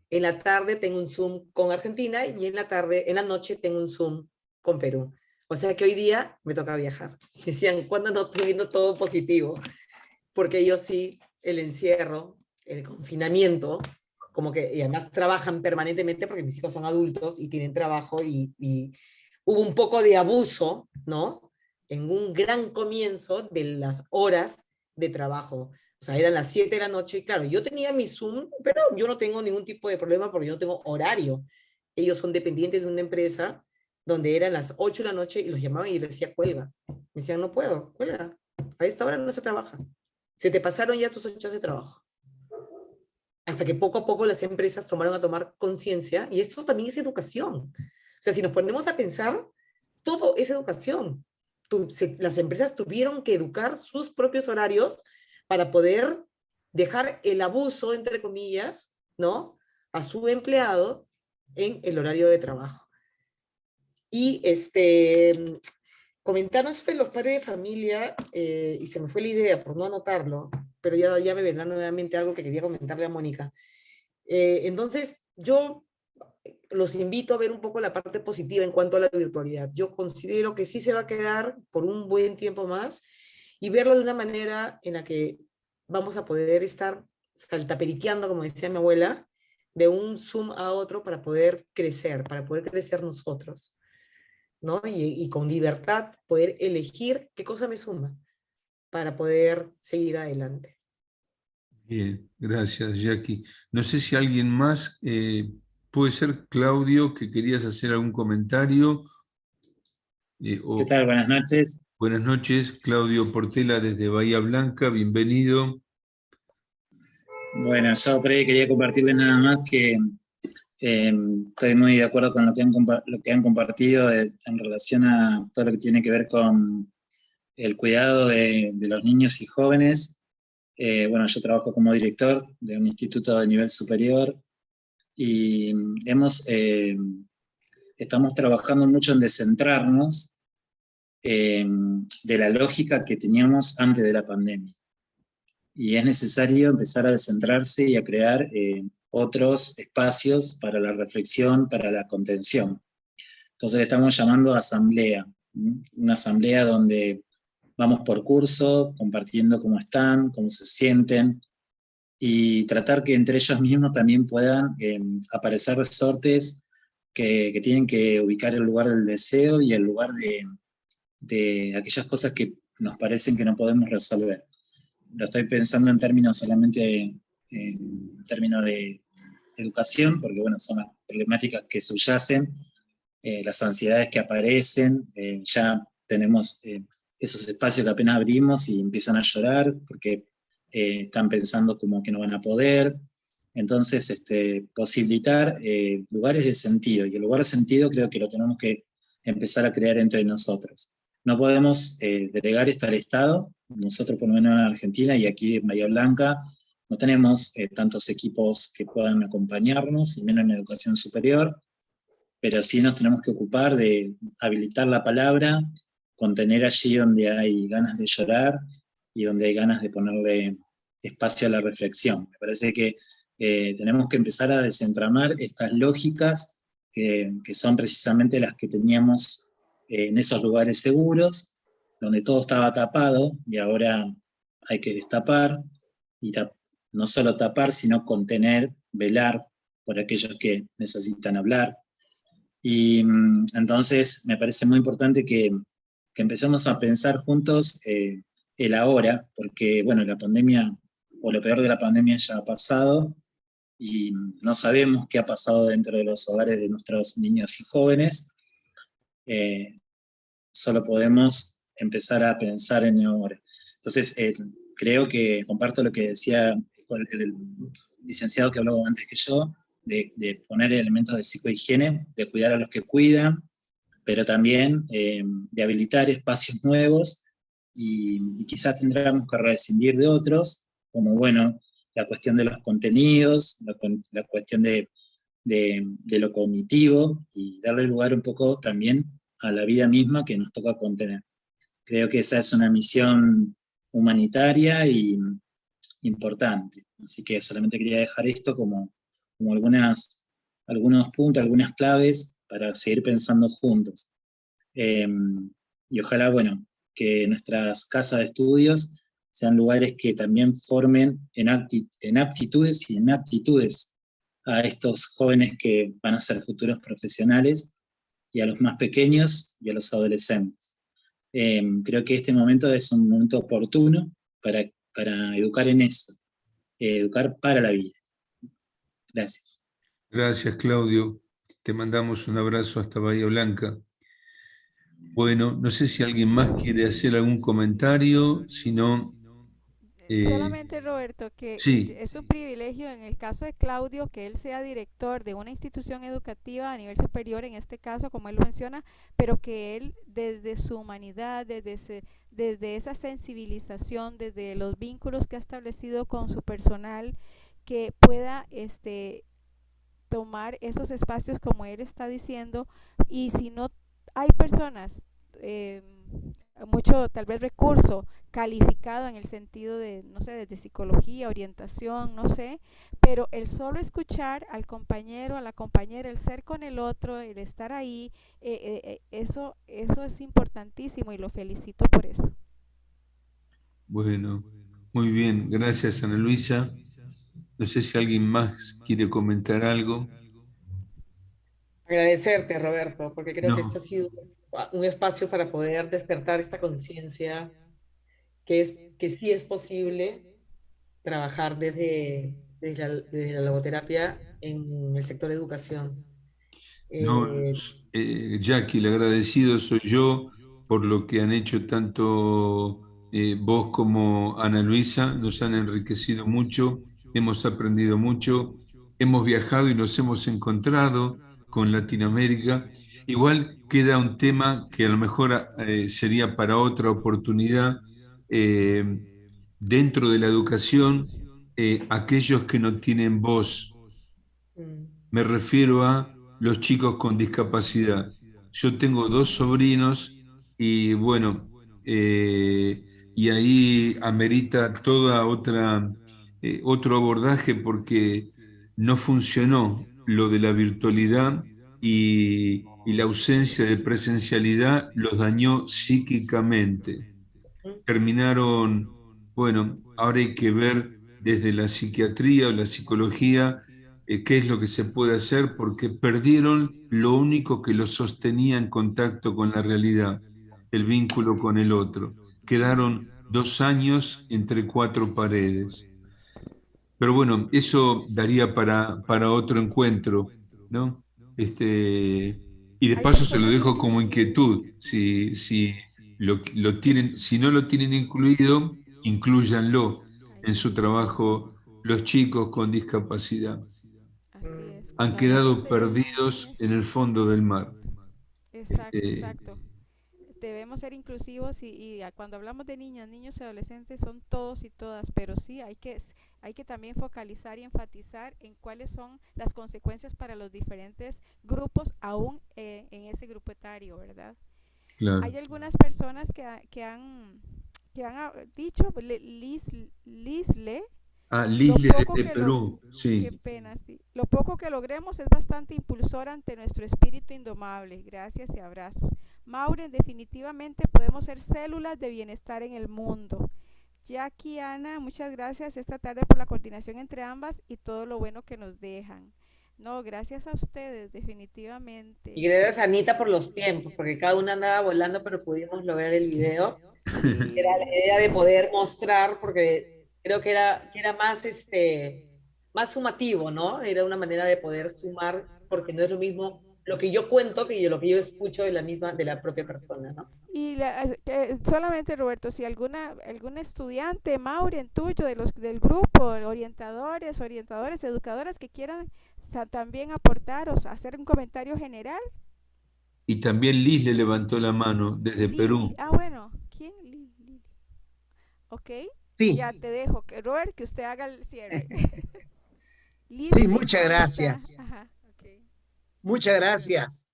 en la tarde tengo un Zoom con Argentina y en la noche tengo un Zoom con Perú. O sea que hoy día me toca viajar. Decían, ¿cuándo no estoy viendo todo positivo? Porque ellos sí, el encierro, el confinamiento, como que, y además trabajan permanentemente porque mis hijos son adultos y tienen trabajo y hubo un poco de abuso, ¿no? En un gran comienzo de las horas de trabajo. O sea, eran las 7 de la noche y claro, yo tenía mi Zoom, pero yo no tengo ningún tipo de problema porque yo no tengo horario. Ellos son dependientes de una empresa donde eran las 8 de la noche y los llamaban y yo les decía, cuelga. Me decían, no puedo, cuelga. A esta hora no se trabaja. Se te pasaron ya tus 8 horas de trabajo. Hasta que poco a poco las empresas tomaron a tomar conciencia, y eso también es educación. O sea, si nos ponemos a pensar, todo es educación. Las empresas tuvieron que educar sus propios horarios para poder dejar el abuso, entre comillas, ¿no?, a su empleado en el horario de trabajo. Y comentaron sobre los padres de familia, y se me fue la idea por no anotarlo, pero ya me vendrá nuevamente algo que quería comentarle a Mónica. Entonces, yo los invito a ver un poco la parte positiva en cuanto a la virtualidad. Yo considero que sí se va a quedar por un buen tiempo más y verlo de una manera en la que vamos a poder estar saltaperiqueando, como decía mi abuela, de un Zoom a otro para poder crecer nosotros, ¿no? Y con libertad poder elegir qué cosa me suma para poder seguir adelante. Bien, gracias, Jackie. No sé si alguien más, puede ser Claudio, que querías hacer algún comentario. ¿Qué tal? Buenas noches. Buenas noches, Claudio Portela desde Bahía Blanca, bienvenido. Bueno, yo por ahí quería compartirles nada más que estoy muy de acuerdo con lo que han compartido en relación a todo lo que tiene que ver con el cuidado de los niños y jóvenes. Bueno, yo trabajo como director de un instituto de nivel superior y estamos trabajando mucho en descentrarnos de la lógica que teníamos antes de la pandemia. Y es necesario empezar a descentrarse y a crear otros espacios para la reflexión, para la contención. Entonces le estamos llamando asamblea, una asamblea donde vamos por curso, compartiendo cómo están, cómo se sienten, y tratar que entre ellos mismos también puedan aparecer resortes que tienen que ubicar el lugar del deseo y el lugar de aquellas cosas que nos parecen que no podemos resolver. Lo estoy pensando en términos solamente, en términos de educación, porque bueno, son las problemáticas que subyacen, las ansiedades que aparecen, ya tenemos esos espacios que apenas abrimos y empiezan a llorar porque están pensando como que no van a poder. Entonces, posibilitar lugares de sentido, y el lugar de sentido creo que lo tenemos que empezar a crear entre nosotros. No podemos delegar esto al Estado. Nosotros, por lo menos en Argentina y aquí en Bahía Blanca, no tenemos tantos equipos que puedan acompañarnos, y menos en educación superior, pero sí nos tenemos que ocupar de habilitar la palabra, contener allí donde hay ganas de llorar y donde hay ganas de ponerle espacio a la reflexión. Me parece que tenemos que empezar a desentramar estas lógicas que son precisamente las que teníamos en esos lugares seguros, donde todo estaba tapado y ahora hay que destapar, y no solo tapar, sino contener, velar por aquellos que necesitan hablar. Y entonces me parece muy importante que empecemos a pensar juntos el ahora, porque bueno, la pandemia, o lo peor de la pandemia ya ha pasado, y no sabemos qué ha pasado dentro de los hogares de nuestros niños y jóvenes. Solo podemos empezar a pensar en el ahora. Entonces, creo que comparto lo que decía el licenciado que habló antes que yo, de poner elementos de psicohigiene, de cuidar a los que cuidan, pero también de habilitar espacios nuevos, y quizás tendríamos que rescindir de otros, como bueno, la cuestión de los contenidos, la cuestión de lo cognitivo, y darle lugar un poco también a la vida misma que nos toca contener. Creo que esa es una misión humanitaria y importante. Así que solamente quería dejar esto como algunos puntos, algunas claves para seguir pensando juntos. Y ojalá, bueno, que nuestras casas de estudios sean lugares que también formen en aptitudes y en aptitudes a estos jóvenes que van a ser futuros profesionales, y a los más pequeños y a los adolescentes. Creo que este momento es un momento oportuno para educar en eso, educar para la vida. Gracias. Gracias, Claudio. Te mandamos un abrazo hasta Bahía Blanca. Bueno, no sé si alguien más quiere hacer algún comentario, si no... Solamente, Roberto, que sí. es un privilegio en el caso de Claudio que él sea director de una institución educativa a nivel superior, en este caso, como él lo menciona, pero que él desde su humanidad, desde esa sensibilización, desde los vínculos que ha establecido con su personal, que pueda tomar esos espacios como él está diciendo, y si no hay personas, mucho tal vez recurso calificado en el sentido de, no sé, desde psicología, orientación, no sé, pero el solo escuchar al compañero, a la compañera, el ser con el otro, el estar ahí, eso es importantísimo, y lo felicito por eso. Bueno, muy bien, gracias, Ana Luisa. No sé si alguien más quiere comentar algo. Agradecerte, Roberto, porque creo que este ha sido un espacio para poder despertar esta conciencia que sí es posible trabajar desde la logoterapia en el sector educación. Jackie, el agradecido soy yo por lo que han hecho tanto vos como Ana Luisa. Nos han enriquecido mucho, hemos aprendido mucho, hemos viajado y nos hemos encontrado con Latinoamérica, Igual queda un tema que a lo mejor sería para otra oportunidad. Dentro de la educación, aquellos que no tienen voz, me refiero a los chicos con discapacidad. Yo tengo 2 sobrinos y bueno, y ahí amerita toda otro abordaje porque no funcionó lo de la virtualidad y la ausencia de presencialidad los dañó psíquicamente. Terminaron, bueno, ahora hay que ver desde la psiquiatría o la psicología qué es lo que se puede hacer porque perdieron lo único que los sostenía en contacto con la realidad, el vínculo con el otro. Quedaron 2 años entre 4 paredes. Pero bueno, eso daría para otro encuentro, ¿no? Y de paso se lo dejo como inquietud. Si si no lo tienen incluido, inclúyanlo en su trabajo los chicos con discapacidad. Han quedado perdidos en el fondo del mar. Exacto. Debemos ser inclusivos cuando hablamos de niñas, niños y adolescentes son todos y todas, pero sí hay que también focalizar y enfatizar en cuáles son las consecuencias para los diferentes grupos, aún en ese grupo etario, ¿verdad? Claro. Hay algunas personas que han dicho, Lisle, Lisle de Perú, sí. Qué pena, sí. Lo poco que logremos es bastante impulsor ante nuestro espíritu indomable. Gracias y abrazos. Maureen, definitivamente podemos ser células de bienestar en el mundo. Jackie, Ana, muchas gracias esta tarde por la coordinación entre ambas y todo lo bueno que nos dejan. No, gracias a ustedes, definitivamente. Y gracias a Anita por los tiempos, porque cada una andaba volando, pero pudimos lograr el video. Era la idea de poder mostrar, porque creo que era más, más sumativo, ¿no? Era una manera de poder sumar, porque no es lo mismo lo que yo cuento que lo que yo escucho de la propia persona, ¿no? Y solamente, Roberto, si algún estudiante, Maureen, tuyo, del grupo, orientadoras, educadoras que quieran también aportar o hacer un comentario general. Y también Liz le levantó la mano desde Perú. Bueno, ¿quién? Ok, sí. Ya te dejo, Robert, que usted haga el cierre. Sí, muchas gracias. Ajá, okay. Muchas gracias.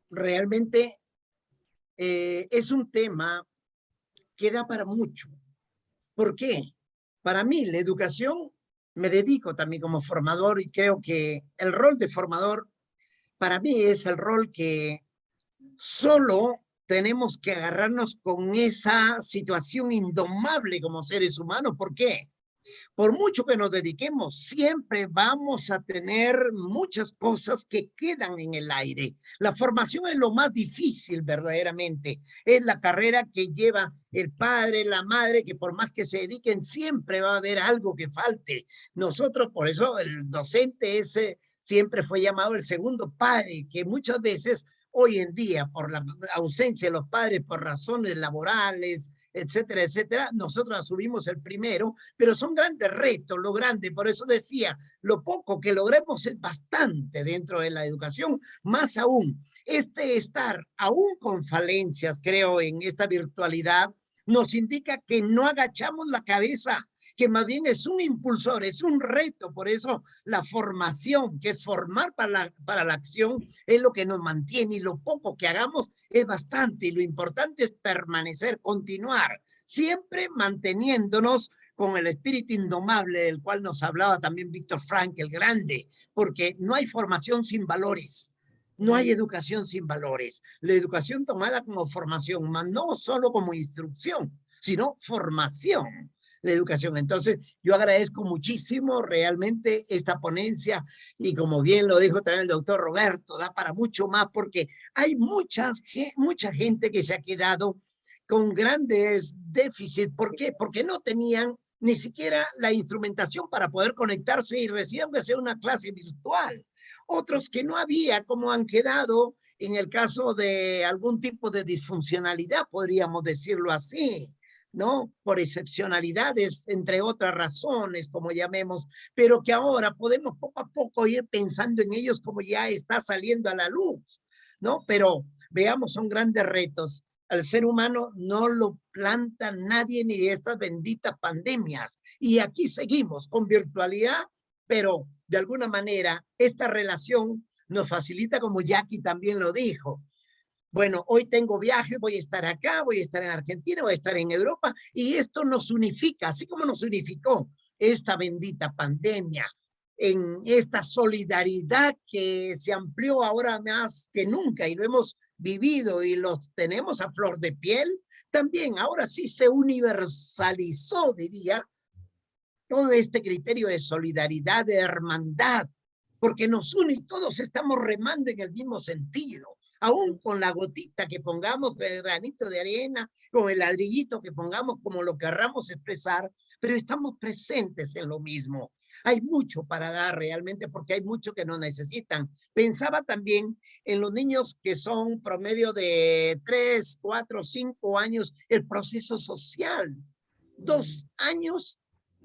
Realmente es un tema que da para mucho. ¿Por qué? Para mí, la educación, me dedico también como formador y creo que el rol de formador, para mí es el rol que solo tenemos que agarrarnos con esa situación indomable como seres humanos. ¿Por qué? Por mucho que nos dediquemos, siempre vamos a tener muchas cosas que quedan en el aire. La formación es lo más difícil verdaderamente. Es la carrera que lleva el padre, la madre, que por más que se dediquen, siempre va a haber algo que falte. Nosotros, por eso, el docente siempre fue llamado el segundo padre, que muchas veces, hoy en día, por la ausencia de los padres, por razones laborales, etcétera, etcétera, nosotros asumimos el primero, pero son grandes retos, lo grande, por eso decía, lo poco que logremos es bastante dentro de la educación, más aún, estar aún con falencias, creo, en esta virtualidad, nos indica que no agachamos la cabeza, que más bien es un impulsor, es un reto. Por eso la formación, que es formar para la acción, es lo que nos mantiene, y lo poco que hagamos es bastante, y lo importante es permanecer, continuar, siempre manteniéndonos con el espíritu indomable del cual nos hablaba también Víctor Frank, el grande, porque no hay formación sin valores. No hay educación sin valores. La educación tomada como formación, más no solo como instrucción, sino formación. La educación. Entonces, yo agradezco muchísimo realmente esta ponencia, y como bien lo dijo también el doctor Roberto, da para mucho más, porque hay mucha gente que se ha quedado con grandes déficits. ¿Por qué? Porque no tenían ni siquiera la instrumentación para poder conectarse y recibir que sea una clase virtual. Otros que no había, como han quedado en el caso de algún tipo de disfuncionalidad, podríamos decirlo así. ¿no? Por excepcionalidades, entre otras razones, como llamemos, pero que ahora podemos poco a poco ir pensando en ellos como ya está saliendo a la luz, ¿no? Pero veamos, son grandes retos. Al ser humano no lo planta nadie ni de estas benditas pandemias. Y aquí seguimos con virtualidad, pero de alguna manera esta relación nos facilita, como Jackie también lo dijo. Bueno, hoy tengo viajes, voy a estar acá, voy a estar en Argentina, voy a estar en Europa, y esto nos unifica, así como nos unificó esta bendita pandemia, en esta solidaridad que se amplió ahora más que nunca y lo hemos vivido y los tenemos a flor de piel, también ahora sí se universalizó, diría, todo este criterio de solidaridad, de hermandad, porque nos une y todos estamos remando en el mismo sentido. Aún con la gotita que pongamos, con el granito de arena, con el ladrillito que pongamos, como lo querramos expresar, pero estamos presentes en lo mismo. Hay mucho para dar realmente porque hay mucho que nos necesitan. Pensaba también en los niños que son promedio de 3, 4, 5 años, el proceso social. 2 años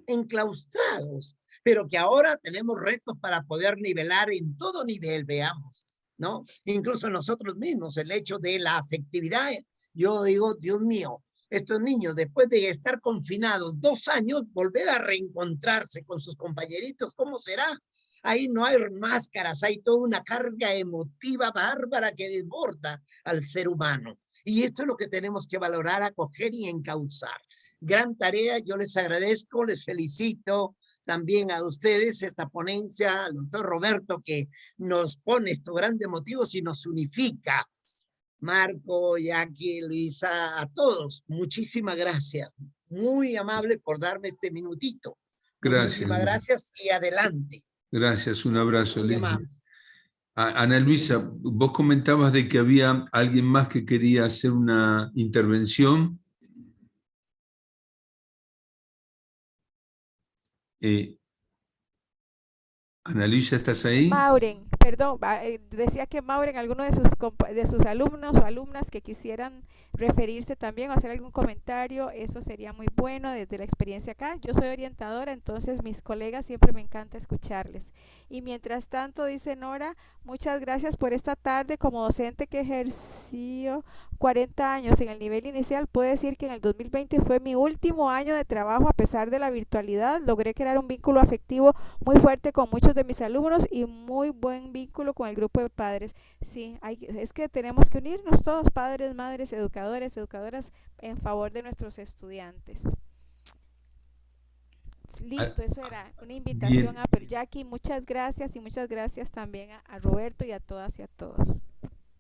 enclaustrados, pero que ahora tenemos retos para poder nivelar en todo nivel, veamos, ¿no? Incluso nosotros mismos, el hecho de la afectividad, yo digo, Dios mío, estos niños, después de estar confinados 2 años, volver a reencontrarse con sus compañeritos, ¿cómo será? Ahí no hay máscaras, hay toda una carga emotiva bárbara que desborda al ser humano. Y esto es lo que tenemos que valorar, acoger y encauzar. Gran tarea, yo les agradezco, les felicito también a ustedes, esta ponencia, al doctor Roberto, que nos pone estos grandes motivos y nos unifica. Marco, Jackie, Luisa, a todos, muchísimas gracias. Muy amable por darme este minutito. Gracias. Muchísimas gracias y adelante. Gracias, un abrazo. Muy amable. Ana Luisa, vos comentabas de que había alguien más que quería hacer una intervención. Ana Luisa, ¿estás ahí? Mauren, perdón, decía que Mauren, alguno de sus alumnos o alumnas que quisieran referirse también o hacer algún comentario, eso sería muy bueno desde la experiencia acá. Yo soy orientadora, entonces mis colegas siempre me encanta escucharles. Y mientras tanto, dice Nora, muchas gracias por esta tarde como docente que ejerció 40 años en el nivel inicial. Puedo decir que en el 2020 fue mi último año de trabajo a pesar de la virtualidad. Logré crear un vínculo afectivo muy fuerte con muchos de mis alumnos y muy buen vínculo con el grupo de padres. Sí, es que tenemos que unirnos todos, padres, madres, educadores, educadoras, en favor de nuestros estudiantes. Listo, eso era una invitación a Jackie. Muchas gracias y muchas gracias también a Roberto y a todas y a todos.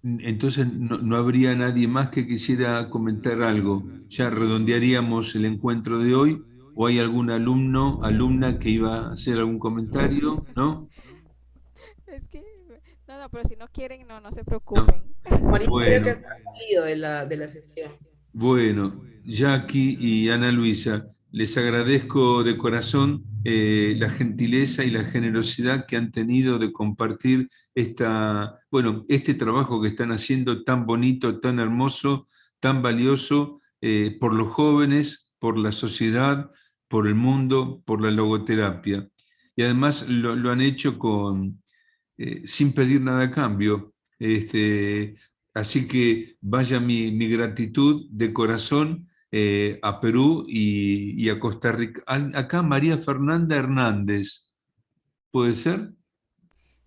Entonces, no habría nadie más que quisiera comentar algo. Ya redondearíamos el encuentro de hoy. ¿O hay algún alumno, alumna que iba a hacer algún comentario? ¿No? Es que, no, pero si no quieren, no se preocupen. Bueno. Creo que Bueno. has salido de la sesión. Bueno, Jackie y Ana Luisa, les agradezco de corazón la gentileza y la generosidad que han tenido de compartir este trabajo que están haciendo tan bonito, tan hermoso, tan valioso por los jóvenes, por la sociedad, por el mundo, por la logoterapia. Y además lo han hecho sin pedir nada a cambio. Así que vaya mi gratitud de corazón a Perú y a Costa Rica. Acá María Fernanda Hernández, ¿puede ser?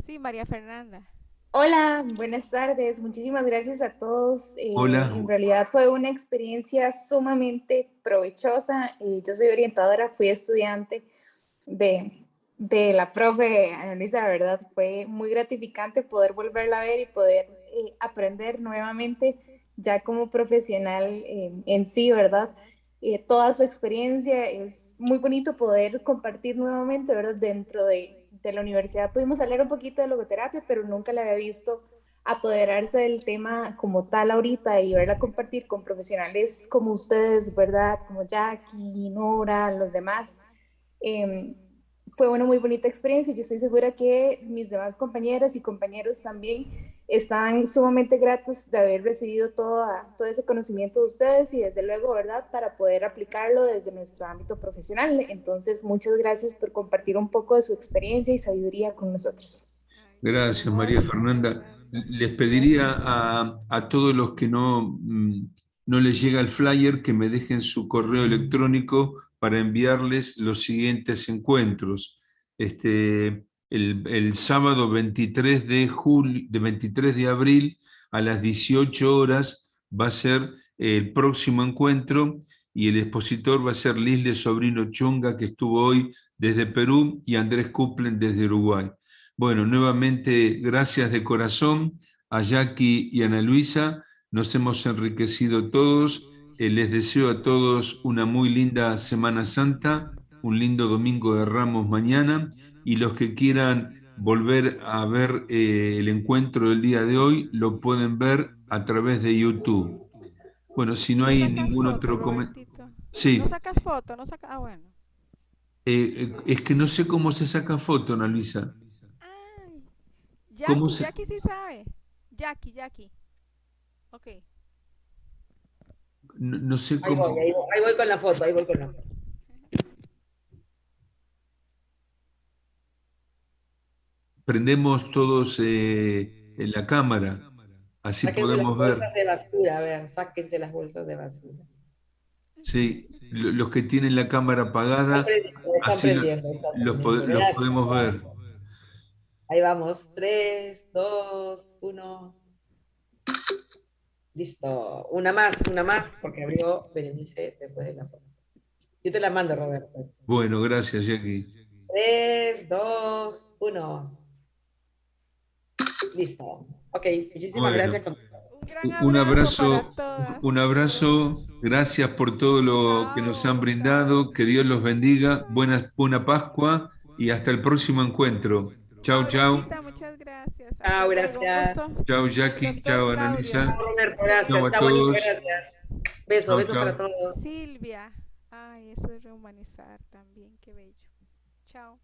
Sí, María Fernanda. Hola, buenas tardes. Muchísimas gracias a todos. Hola. En realidad fue una experiencia sumamente provechosa. Yo soy orientadora, fui estudiante de la profe Ana Luisa, la verdad fue muy gratificante poder volverla a ver y poder aprender nuevamente ya como profesional en sí, ¿verdad? Toda su experiencia, es muy bonito poder compartir nuevamente, ¿verdad? Dentro de la universidad pudimos hablar un poquito de logoterapia, pero nunca la había visto apoderarse del tema como tal ahorita y verla compartir con profesionales como ustedes, ¿verdad? Como Jackie, Nora, los demás. Fue una muy bonita experiencia y yo estoy segura que mis demás compañeras y compañeros también están sumamente gratos de haber recibido todo ese conocimiento de ustedes y desde luego, ¿verdad?, para poder aplicarlo desde nuestro ámbito profesional. Entonces, muchas gracias por compartir un poco de su experiencia y sabiduría con nosotros. Gracias, María Fernanda. Les pediría a todos los que no les llega el flyer que me dejen su correo electrónico para enviarles los siguientes encuentros. El sábado 23 de abril a las 18 horas va a ser el próximo encuentro y el expositor va a ser Lisle Sobrino Chunga, que estuvo hoy desde Perú, y Andrés Kuplen desde Uruguay. Bueno, nuevamente, gracias de corazón a Jackie y Ana Luisa. Nos hemos enriquecido todos. Les deseo a todos una muy linda Semana Santa, un lindo Domingo de Ramos mañana, y los que quieran volver a ver el encuentro del día de hoy, lo pueden ver a través de YouTube. Bueno, si no hay ningún otro comentario. Sí. ¿No sacas foto? ¿No sacas? Ah, bueno. Es que no sé cómo se saca foto, Ana Luisa. Jackie sí sabe. Jackie. Ok. No sé cómo. Ahí voy con la foto, Prendemos todos en la cámara, así podemos ver. Sáquense las bolsas de basura, vean, sáquense las bolsas de basura. Sí, los que tienen la cámara apagada, así los podemos ver. Ahí vamos, 3, 2, 1. Listo. Una más, porque abrió Berenice después de la foto. Yo te la mando, Roberto. Bueno, gracias, Jackie. 3, 2, 1. Listo. Ok, muchísimas gracias. Un abrazo, gracias por todo lo que nos han brindado, que Dios los bendiga, buena Pascua y hasta el próximo encuentro. Chao. Muchas gracias. Chao, gracias. Chao, Jackie. Chao, Annalisa. Chao a todos. Gracias. Besos para todos. Silvia. Ay, eso es rehumanizar también, qué bello. Chao.